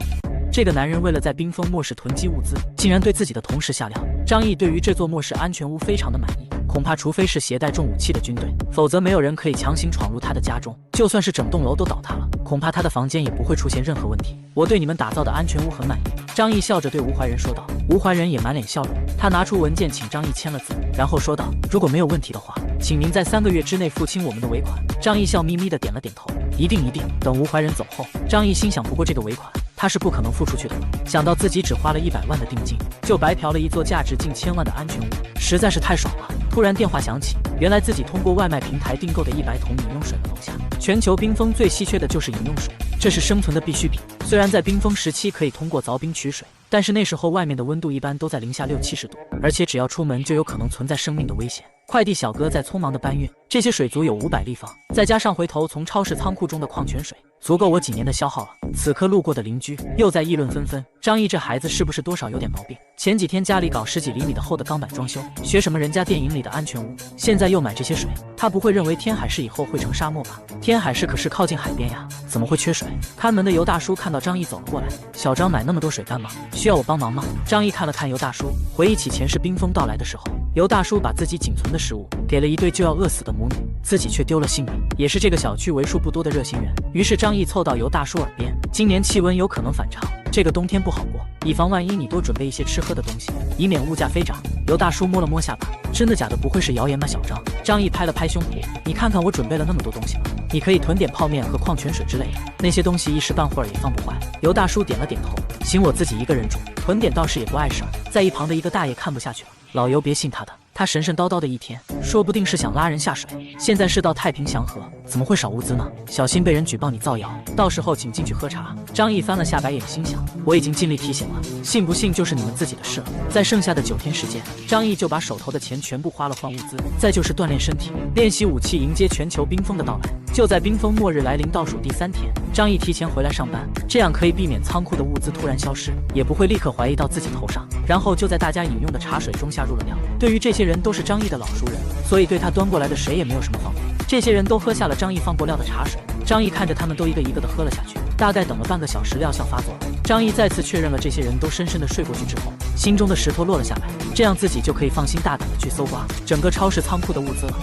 这个男人为了在冰封末世囤积物资，竟然对自己的同事下料。张毅对于这座末世安全屋非常的满意，恐怕除非是携带重武器的军队，否则没有人可以强行闯入他的家中。就算是整栋楼都倒塌了，恐怕他的房间也不会出现任何问题。我对你们打造的安全屋很满意。张毅笑着对吴怀仁说道。吴怀仁也满脸笑容，他拿出文件请张毅签了字，然后说道：如果没有问题的话，请您在3个月之内付清我们的尾款。张毅笑眯眯的点了点头，一定一定。等吴怀仁走后，张毅心想，不过这个尾款他是不可能付出去的了。想到自己只花了100万的定金，就白嫖了一座价值近1000万的安全屋，实在是太爽了。突然电话响起，原来自己通过外卖平台订购的100桶饮用水的楼下。全球冰封最稀缺的就是饮用水，这是生存的必需品。虽然在冰封时期可以通过凿冰取水，但是那时候外面的温度一般都在零下60-70度，而且只要出门就有可能存在生命的危险。快递小哥在匆忙的搬运，这些水足有500立方，再加上回头从超市仓库中的矿泉水，足够我几年的消耗了。此刻路过的邻居又在议论纷纷，张毅这孩子是不是多少有点毛病？前几天家里搞10几厘米的厚的钢板装修，学什么人家电影里的安全屋，现在又买这些水，他不会认为天海市以后会成沙漠吧？天海市可是靠近海边呀，怎么会缺水？看门的尤大叔看到张毅走了过来，小张买那么多水干嘛？需要我帮忙吗？张毅看了看尤大叔，回忆起前世冰封到来的时候，尤大叔把自己仅存的食物给了一对就要饿死的母女，自己却丢了性命，也是这个小区为数不多的热心人。于是张毅凑到尤大叔耳边，今年气温有可能反常，这个冬天不好过，以防万一你多准备一些吃喝的东西，以免物价飞涨。尤大叔摸了摸下巴，真的假的？不会是谣言吧？小张。张毅拍了拍胸脯，你看看我准备了那么多东西了，你可以囤点泡面和矿泉水之类的，那些东西一时半会儿也放不坏。尤大叔点了点头，行，我自己一个人住，囤点倒是也不碍事儿。在一旁的一个大爷看不下去了，老尤别信他的，他神神叨叨的一天，说不定是想拉人下水。现在世道太平祥和，怎么会少物资呢？小心被人举报你造谣，到时候请进去喝茶。张毅翻了下白眼，心想我已经尽力提醒了，信不信就是你们自己的事了。在剩下的9天时间，张毅就把手头的钱全部花了换物资，再就是锻炼身体，练习武器，迎接全球冰封的到来。就在冰封末日来临倒数第3天，张毅提前回来上班，这样可以避免仓库的物资突然消失，也不会立刻怀疑到自己头上。然后就在大家饮用的茶水中下入了料。对于这些人都是张毅的老熟人，所以对他端过来的谁也没有什么防备。这些人都喝下了张毅放过料的茶水，张毅看着他们都一个一个的喝了下去。大概等了半个小时，疗效发作了。张毅再次确认了这些人都深深的睡过去之后，心中的石头落了下来，这样自己就可以放心大胆的去搜刮整个超市仓库的物资了。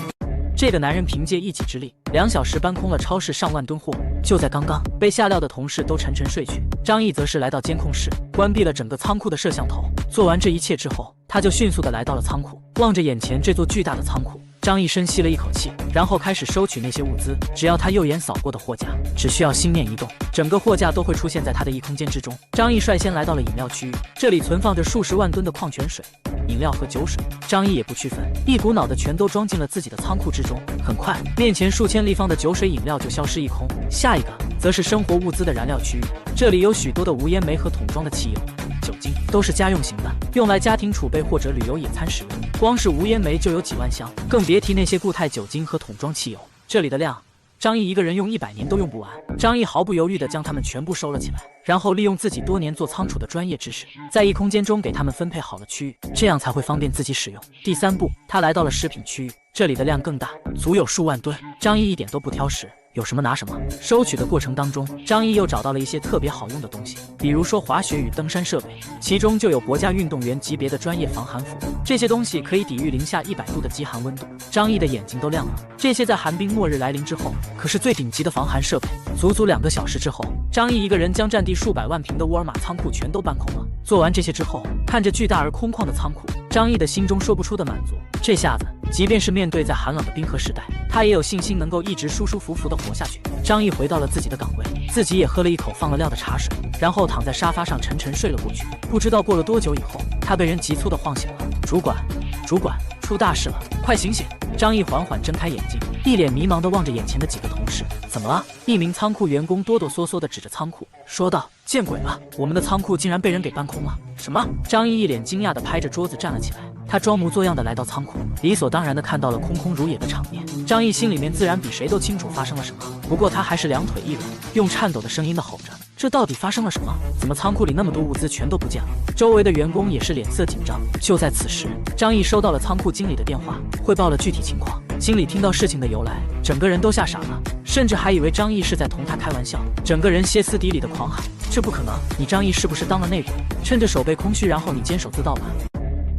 这个男人凭借一己之力，2小时搬空了超市上万吨货物。就在刚刚，被下料的同事都沉沉睡去，张毅则是来到监控室，关闭了整个仓库的摄像头。做完这一切之后，他就迅速的来到了仓库，望着眼前这座巨大的仓库，张毅深吸了一口气，然后开始收取那些物资。只要他右眼扫过的货架，只需要心念一动，整个货架都会出现在他的异空间之中。张毅率先来到了饮料区域，这里存放着数十万吨的矿泉水、饮料和酒水。张毅也不区分，一股脑的全都装进了自己的仓库之中。很快，面前数千立方的酒水、饮料就消失一空。下一个则是生活物资的燃料区域，这里有许多的无烟煤和桶装的汽油、酒精，都是家用型的，用来家庭储备或者旅游野餐使用。光是无烟煤就有几万箱，更别提那些固态酒精和桶装汽油。这里的量，张毅一个人用100年都用不完。张毅毫不犹豫地将它们全部收了起来，然后利用自己多年做仓储的专业知识，在异空间中给他们分配好了区域，这样才会方便自己使用。第3步，他来到了食品区域，这里的量更大，足有数万吨。张毅一点都不挑食，有什么拿什么。收取的过程当中，张毅又找到了一些特别好用的东西，比如说滑雪与登山设备，其中就有国家运动员级别的专业防寒服，这些东西可以抵御零下100度的极寒温度。张毅的眼睛都亮了，这些在寒冰末日来临之后，可是最顶级的防寒设备。足足2个小时之后，张毅一个人将占地数百万平的沃尔玛仓库全都搬空了。做完这些之后，看着巨大而空旷的仓库，张毅的心中说不出的满足。这下子，即便是面对在寒冷的冰河时代，他也有信心能够一直舒舒服服地活下去。张毅回到了自己的岗位，自己也喝了一口放了料的茶水，然后躺在沙发上沉沉睡了过去。不知道过了多久以后，他被人急促地晃醒了。主管，出大事了，快醒醒！张毅缓缓睁开眼睛，一脸迷茫地望着眼前的几个同事。怎么了？一名仓库员工哆哆嗦嗦地指着仓库说道：“见鬼了，我们的仓库竟然被人给搬空了！”什么？张毅一脸惊讶地拍着桌子站了起来。他装模作样地来到仓库，理所当然地看到了空空如也的场面。张毅心里面自然比谁都清楚发生了什么，不过他还是两腿一软，用颤抖的声音地吼着：“这到底发生了什么？怎么仓库里那么多物资全都不见了？”周围的员工也是脸色紧张。就在此时，张毅收到了仓库经理的电话，汇报了具体情况。经理听到事情的由来，整个人都吓傻了，甚至还以为张毅是在同他开玩笑，整个人歇斯底里地狂喊：“这不可能！你张毅是不是当了内鬼？趁着手背空虚，然后你监守自盗吧？”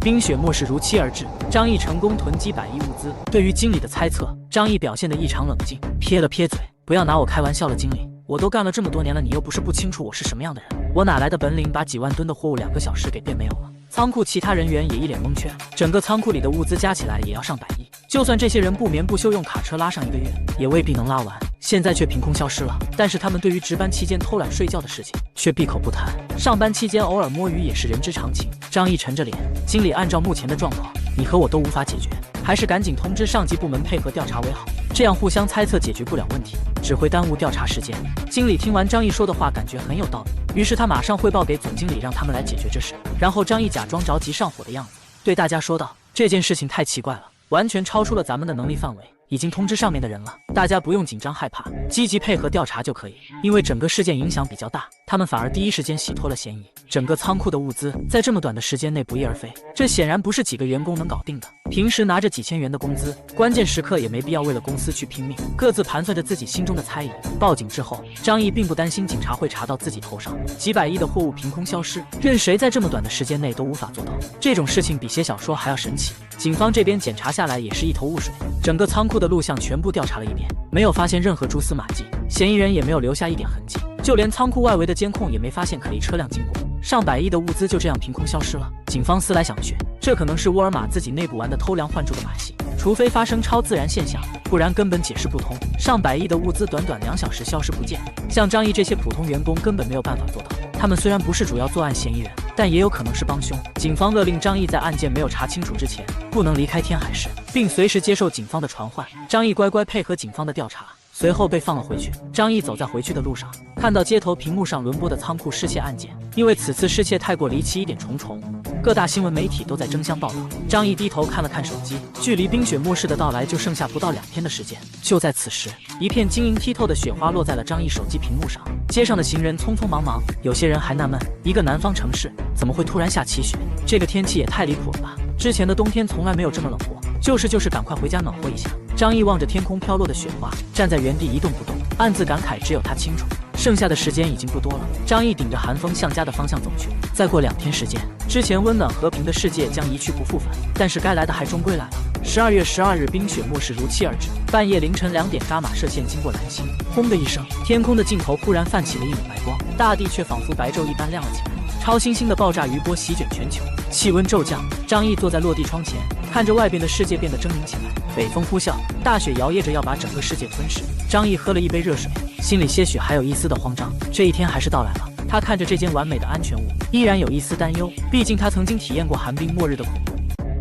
冰雪末世如期而至，张毅成功囤积100亿物资。对于经理的猜测，张毅表现得异常冷静，撇了撇嘴：“不要拿我开玩笑了，经理，我都干了这么多年了，你又不是不清楚我是什么样的人，我哪来的本领把几万吨的货物2个小时给变没有了？”仓库其他人员也一脸蒙圈，整个仓库里的物资加起来也要上100亿，就算这些人不眠不休用卡车拉上1个月，也未必能拉完。现在却凭空消失了，但是他们对于值班期间偷懒睡觉的事情却闭口不谈，上班期间偶尔摸鱼也是人之常情。张毅沉着脸：“经理，按照目前的状况，你和我都无法解决，还是赶紧通知上级部门配合调查为好，这样互相猜测解决不了问题，只会耽误调查时间。”经理听完张毅说的话，感觉很有道理，于是他马上汇报给总经理，让他们来解决这事。然后张毅假装着急上火的样子，对大家说道：“这件事情太奇怪了，完全超出了咱们的能力范围，已经通知上面的人了，大家不用紧张害怕，积极配合调查就可以。因为整个事件影响比较大，他们反而第一时间洗脱了嫌疑。整个仓库的物资在这么短的时间内不翼而飞，这显然不是几个员工能搞定的。平时拿着几千元的工资，关键时刻也没必要为了公司去拼命，各自盘算着自己心中的猜疑。”报警之后，张毅并不担心警察会查到自己头上，几百亿的货物凭空消失，任谁在这么短的时间内都无法做到。这种事情比写小说还要神奇。警方这边检查下来也是一头雾水，整个仓库的录像全部调查了一遍，没有发现任何蛛丝马迹，嫌疑人也没有留下一点痕迹，就连仓库外围的监控也没发现可疑车辆经过。上百亿的物资就这样凭空消失了。警方思来想去，这可能是沃尔玛自己内部玩的偷梁换柱的把戏，除非发生超自然现象，不然根本解释不通。上百亿的物资短短2小时消失不见，像张毅这些普通员工根本没有办法做到。他们虽然不是主要作案嫌疑人，但也有可能是帮凶。警方勒令张毅在案件没有查清楚之前，不能离开天海市，并随时接受警方的传唤。张毅乖乖配合警方的调查，随后被放了回去。张毅走在回去的路上，看到街头屏幕上轮播的仓库失窃案件，因为此次失窃太过离奇，疑点重重，各大新闻媒体都在争相报道。张毅低头看了看手机，距离冰雪末世的到来就剩下不到2天的时间。就在此时，一片晶莹剔透的雪花落在了张毅手机屏幕上，街上的行人匆匆忙忙，有些人还纳闷，一个南方城市怎么会突然下起雪？这个天气也太离谱了吧！之前的冬天从来没有这么冷过。就是赶快回家暖和一下。张毅望着天空飘落的雪花，站在原地一动不动，暗自感慨只有他清楚，剩下的时间已经不多了。张毅顶着寒风向家的方向走去。再过2天时间，之前温暖和平的世界将一去不复返，但是该来的还终归来了。12月12日，冰雪末世如期而至。半夜凌晨2点，伽马射线经过蓝星，轰的一声，天空的尽头忽然泛起了一抹白光，大地却仿佛白昼一般亮了起来。超新星的爆炸余波席卷全球，气温骤降。张毅坐在落地窗前，看着外边的世界变得狰狞起来。北风呼啸，大雪摇曳着要把整个世界吞噬。张毅喝了一杯热水，心里些许还有一丝的慌张。这一天还是到来了。他看着这间完美的安全屋，依然有一丝担忧，毕竟他曾经体验过寒冰末日的恐怖。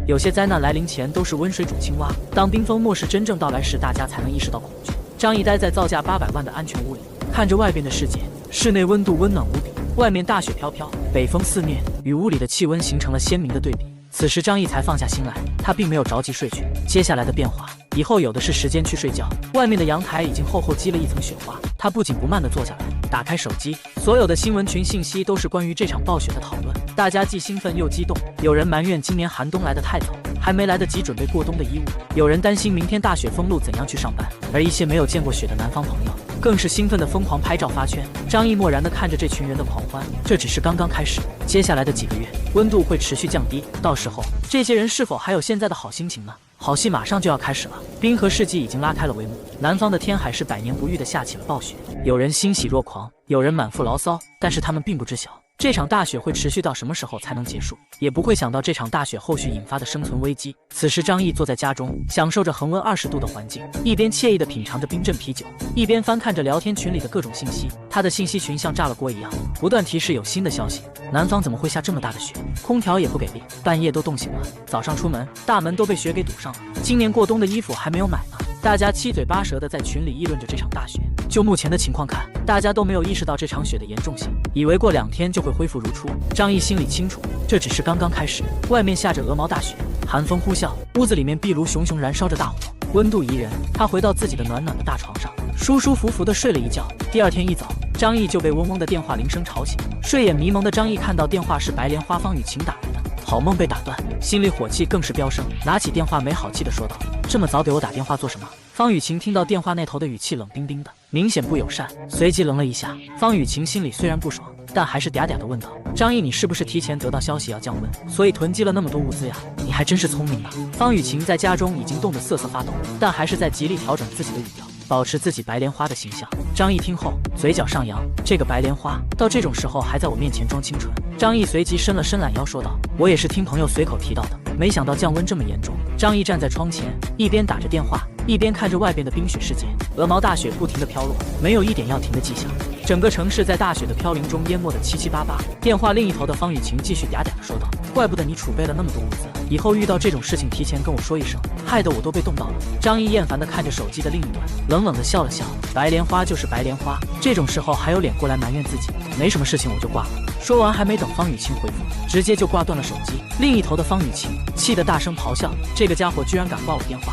有些灾难来临前都是温水煮青蛙，当冰封末世真正到来时，大家才能意识到恐惧。张毅待在造价800万的安全屋里，看着外边的世界，室内温度温暖无比，外面大雪飘飘，北风四面，与屋里的气温形成了鲜明的对比。此时张毅才放下心来，他并没有着急睡去。接下来的变化，以后有的是时间去睡觉。外面的阳台已经厚厚积了一层雪花，他不紧不慢地坐下来，打开手机，所有的新闻群信息都是关于这场暴雪的讨论。大家既兴奋又激动，有人埋怨今年寒冬来得太早，还没来得及准备过冬的衣物；有人担心明天大雪封路怎样去上班，而一些没有见过雪的南方朋友更是兴奋地疯狂拍照发圈。张毅漠然地看着这群人的狂欢，这只是刚刚开始，接下来的几个月温度会持续降低，到时候这些人是否还有现在的好心情呢？好戏马上就要开始了，冰河世纪已经拉开了帷幕，南方的天海是百年不遇的下起了暴雪，有人欣喜若狂，有人满腹牢骚，但是他们并不知晓，这场大雪会持续到什么时候才能结束？也不会想到这场大雪后续引发的生存危机。此时，张毅坐在家中，享受着恒温20度的环境，一边惬意地品尝着冰镇啤酒，一边翻看着聊天群里的各种信息。他的信息群像炸了锅一样，不断提示有新的消息。南方怎么会下这么大的雪？空调也不给力，半夜都冻醒了。早上出门，大门都被雪给堵上了。今年过冬的衣服还没有买呢。大家七嘴八舌地在群里议论着这场大雪。就目前的情况看，大家都没有意识到这场雪的严重性，以为过2天就会恢复如初。张毅心里清楚，这只是刚刚开始。外面下着鹅毛大雪，寒风呼啸，屋子里面壁炉熊熊燃烧着大火，温度宜人。他回到自己的暖暖的大床上，舒舒服服地睡了一觉。第二天一早，张毅就被嗡嗡的电话铃声吵醒。睡眼迷蒙的张毅看到电话是白莲花方雨晴打来的，好梦被打断，心里火气更是飙升，拿起电话没好气地说道：“这么早给我打电话做什么？”方雨晴听到电话那头的语气冷冰冰的，明显不友善，随即愣了一下。方雨晴心里虽然不爽，但还是嗲嗲地问道：“张毅，你是不是提前得到消息要降温，所以囤积了那么多物资呀？你还真是聪明啊！”方雨晴在家中已经冻得瑟瑟发抖，但还是在极力调整自己的语调，保持自己白莲花的形象。张毅听后，嘴角上扬，这个白莲花到这种时候还在我面前装清纯。张毅随即伸了伸懒腰，说道：“我也是听朋友随口提到的，没想到降温这么严重。”张毅站在窗前，一边打着电话，一边看着外边的冰雪世界。鹅毛大雪不停地飘落，没有一点要停的迹象，整个城市在大雪的飘零中淹没得七七八八。电话另一头的方雨晴继续嗲嗲地说道：“怪不得你储备了那么多物资，以后遇到这种事情提前跟我说一声，害得我都被冻到了。”张毅厌烦地看着手机的另一端，冷冷地笑了笑：“白莲花就是白莲花，这种时候还有脸过来埋怨自己？没什么事情我就挂了。”说完还没等方雨晴回复，直接就挂断了手机。另一头的方雨晴气得大声咆哮：“这个家伙居然敢挂我电话！”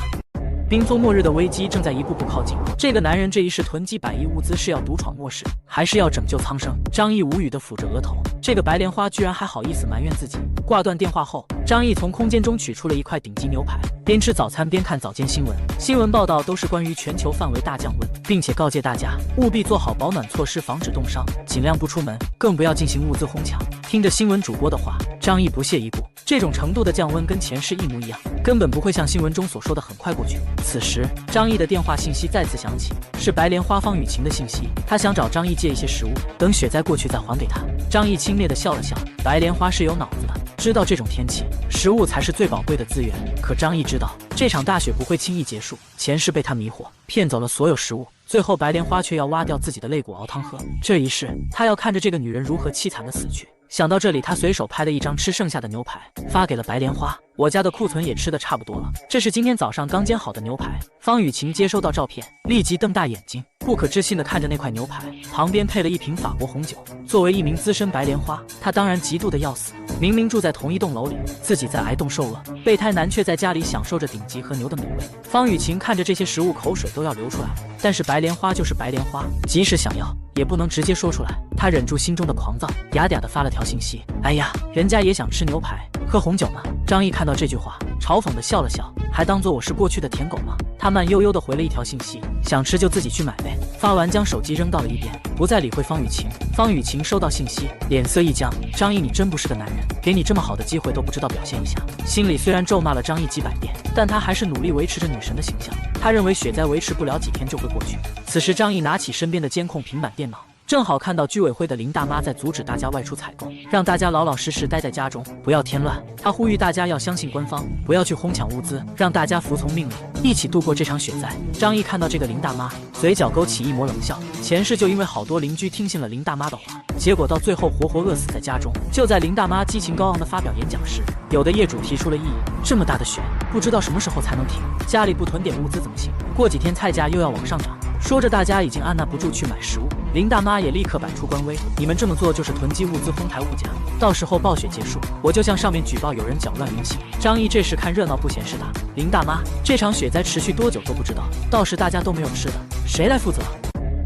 冰封末日的危机正在一步步靠近。这个男人这一世囤积100亿物资是要独闯末世，还是要拯救苍生？张毅无语地抚着额头，这个白莲花居然还好意思埋怨自己。挂断电话后，张毅从空间中取出了一块顶级牛排，边吃早餐边看早间新闻。新闻报道都是关于全球范围大降温，并且告诫大家务必做好保暖措施，防止冻伤，尽量不出门，更不要进行物资哄抢。听着新闻主播的话，张毅不屑一顾，这种程度的降温跟前世一模一样，根本不会像新闻中所说的很快过去。此时，张毅的电话信息再次响起，是白莲花方雨晴的信息。他想找张毅借一些食物，等雪灾过去再还给他。张毅轻蔑地笑了笑，白莲花是有脑子的，知道这种天气，食物才是最宝贵的资源。可张毅知道，这场大雪不会轻易结束，前世被他迷惑，骗走了所有食物，最后白莲花却要挖掉自己的肋骨熬汤喝。这一世，他要看着这个女人如何凄惨的死去。想到这里，他随手拍了一张吃剩下的牛排，发给了白莲花。我家的库存也吃得差不多了，这是今天早上刚煎好的牛排。方雨晴接收到照片，立即瞪大眼睛，不可置信地看着那块牛排，旁边配了一瓶法国红酒。作为一名资深白莲花，她当然嫉妒得要死。明明住在同一栋楼里，自己在挨冻受饿，备胎男却在家里享受着顶级和牛的美味。方雨晴看着这些食物，口水都要流出来。但是白莲花就是白莲花，即使想要，也不能直接说出来。她忍住心中的狂躁，嗲嗲地发了条信息：“哎呀，人家也想吃牛排，喝红酒呢。”张毅看到这句话，嘲讽地笑了笑，还当作我是过去的舔狗吗？他慢悠悠地回了一条信息：“想吃就自己去买呗。”发完将手机扔到了一边，不再理会方雨晴。方雨晴收到信息，脸色一僵：“张毅，你真不是个男人，给你这么好的机会都不知道表现一下。”心里虽然咒骂了张毅几百遍，但他还是努力维持着女神的形象。他认为雪灾维持不了几天就会过去。此时，张毅拿起身边的监控平板电脑，正好看到居委会的林大妈在阻止大家外出采购，让大家老老实实待在家中，不要添乱。她呼吁大家要相信官方，不要去哄抢物资，让大家服从命令，一起度过这场雪灾。张毅看到这个林大妈，嘴角勾起一抹冷笑。前世就因为好多邻居听信了林大妈的话，结果到最后活活饿死在家中。就在林大妈激情高昂地发表演讲时，有的业主提出了异议：这么大的雪，不知道什么时候才能停，家里不囤点物资怎么行？过几天菜价又要往上涨。说着，大家已经按捺不住去买食物。林大妈也立刻摆出官威：你们这么做就是囤积物资，哄抬物价，到时候暴雪结束，我就向上面举报有人搅乱民心。张毅这时看热闹不嫌事大，林大妈，这场雪灾持续多久都不知道，到时大家都没有吃的，谁来负责？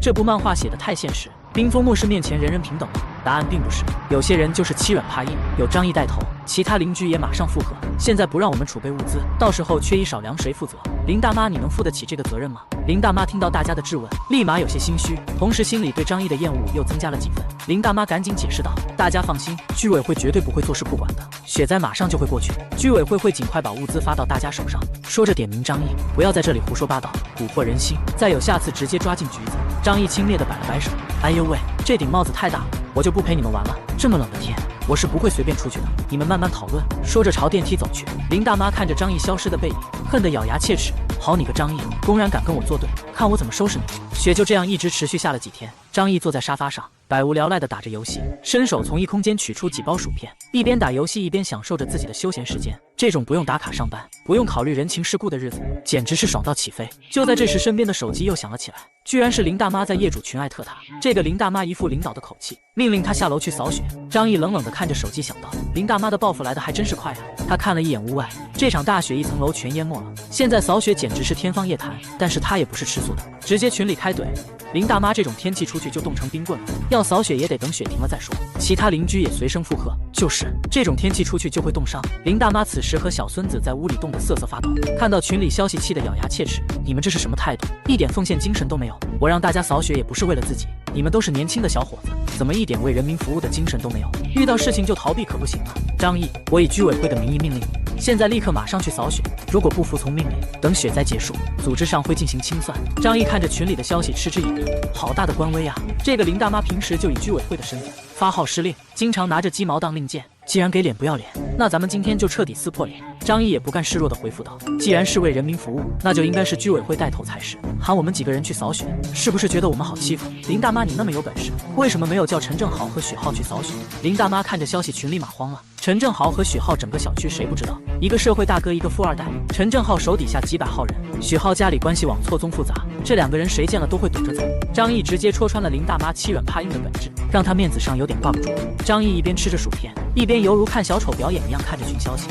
这部漫画写得太现实，冰封末世面前人人平等吗？答案并不是，有些人就是欺软怕硬。有张毅带头，其他邻居也马上附和。现在不让我们储备物资，到时候缺衣少粮谁负责？林大妈，你能负得起这个责任吗？林大妈听到大家的质问，立马有些心虚，同时心里对张毅的厌恶又增加了几分。林大妈赶紧解释道：大家放心，居委会绝对不会坐视不管的，雪灾马上就会过去，居委会会尽快把物资发到大家手上。说着点名张毅，不要在这里胡说八道，蛊惑人心，再有下次直接抓进局子。张毅轻蔑地摆了摆手：哎呦喂，这顶帽子太大了，我就不陪你们玩了。这么冷的天，我是不会随便出去的，你们慢慢讨论。说着朝电梯走去。林大妈看着张毅消失的背影，恨得咬牙切齿。好你个张毅，公然敢跟我作对，看我怎么收拾你！雪就这样一直持续下了几天。张毅坐在沙发上，百无聊赖地打着游戏，伸手从异空间取出几包薯片，一边打游戏一边享受着自己的休闲时间。这种不用打卡上班，不用考虑人情世故的日子，简直是爽到起飞。就在这时，身边的手机又响了起来，居然是林大妈在业主群艾特他。这个林大妈一副领导的口气，命令他下楼去扫雪。张毅冷冷地看着手机，想到林大妈的报复来得还真是快啊！他看了一眼屋外，这场大雪一层楼全淹没了，现在扫雪简直是天方夜谭。但是他也不是吃素的，直接群里开怼。林大妈这种天气出去就冻成冰棍了，要扫雪也得等雪停了再说。其他邻居也随声附和，就是这种天气出去就会冻伤。林大妈此时和小孙子在屋里冻得瑟瑟发抖，看到群里消息气得咬牙切齿，你们这是什么态度？一点奉献精神都没有。我让大家扫雪也不是为了自己，你们都是年轻的小伙子，怎么一点为人民服务的精神都没有？遇到事情就逃避可不行啊！张毅，我以居委会的名义命令你，现在立刻马上去扫雪，如果不服从命令，等雪灾结束，组织上会进行清算。张毅看着群里的消息嗤之以鼻，好大的官威啊！这个林大妈平时就以居委会的身份发号施令，经常拿着鸡毛当令箭，既然给脸不要脸，那咱们今天就彻底撕破脸。张毅也不甘示弱地回复道，既然是为人民服务，那就应该是居委会带头才是，喊我们几个人去扫雪，是不是觉得我们好欺负？林大妈，你那么有本事，为什么没有叫陈正豪和许浩去扫雪？林大妈看着消息群立马慌了。陈正豪和许浩整个小区谁不知道，一个社会大哥，一个富二代。陈正浩手底下几百号人，许浩家里关系网错综复杂，这两个人谁见了都会躲着走。张毅直接戳穿了林大妈欺软怕硬的本质，让她面子上有点挂不住。张毅一边吃着薯片，一边犹如看小丑表演一样看着群消息。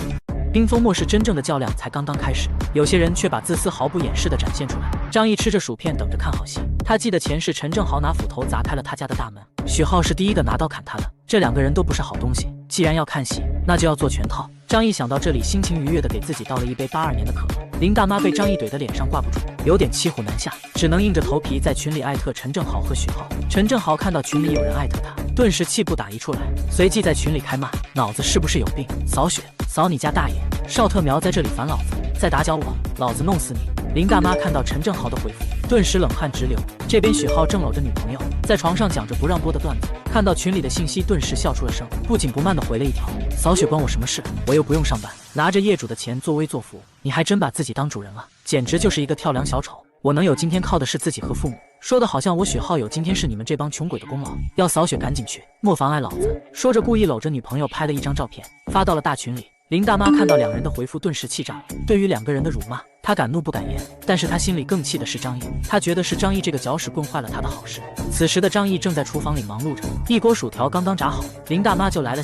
冰封末世真正的较量才刚刚开始，有些人却把自私毫不掩饰地展现出来。张毅吃着薯片等着看好戏，他记得前世陈正豪拿斧头砸开了他家的大门，许浩是第一个拿刀砍他的，这两个人都不是好东西。既然要看戏，那就要做全套。张毅想到这里，心情愉悦地给自己倒了一杯82年的可乐。林大妈被张毅怼得脸上挂不住，有点骑虎难下，只能硬着头皮在群里艾特陈正豪和许浩。陈正豪看到群里有人艾特他，顿时气不打一处来，随即在群里开骂，脑子是不是有病？扫雪扫你家大爷！邵特苗在这里烦老子，再打搅我，老子弄死你！林大妈看到陈正豪的回复，顿时冷汗直流。这边许浩正搂着女朋友，在床上讲着不让播的段子，看到群里的信息，顿时笑出了声，不紧不慢地回了一条：扫雪关我什么事？我又不用上班，拿着业主的钱作威作福，你还真把自己当主人了，简直就是一个跳梁小丑。我能有今天靠的是自己和父母，说的好像我许浩有今天是你们这帮穷鬼的功劳。要扫雪赶紧去，莫妨碍老子。说着故意搂着女朋友拍了一张照片，发到了大群里。林大妈看到两人的回复，顿时气炸了。对于两个人的辱骂，她敢怒不敢言，但是她心里更气的是张毅，她觉得是张毅这个搅屎棍坏了她的好事。此时的张毅正在厨房里忙碌着，一锅薯条刚刚炸好，林大妈就来了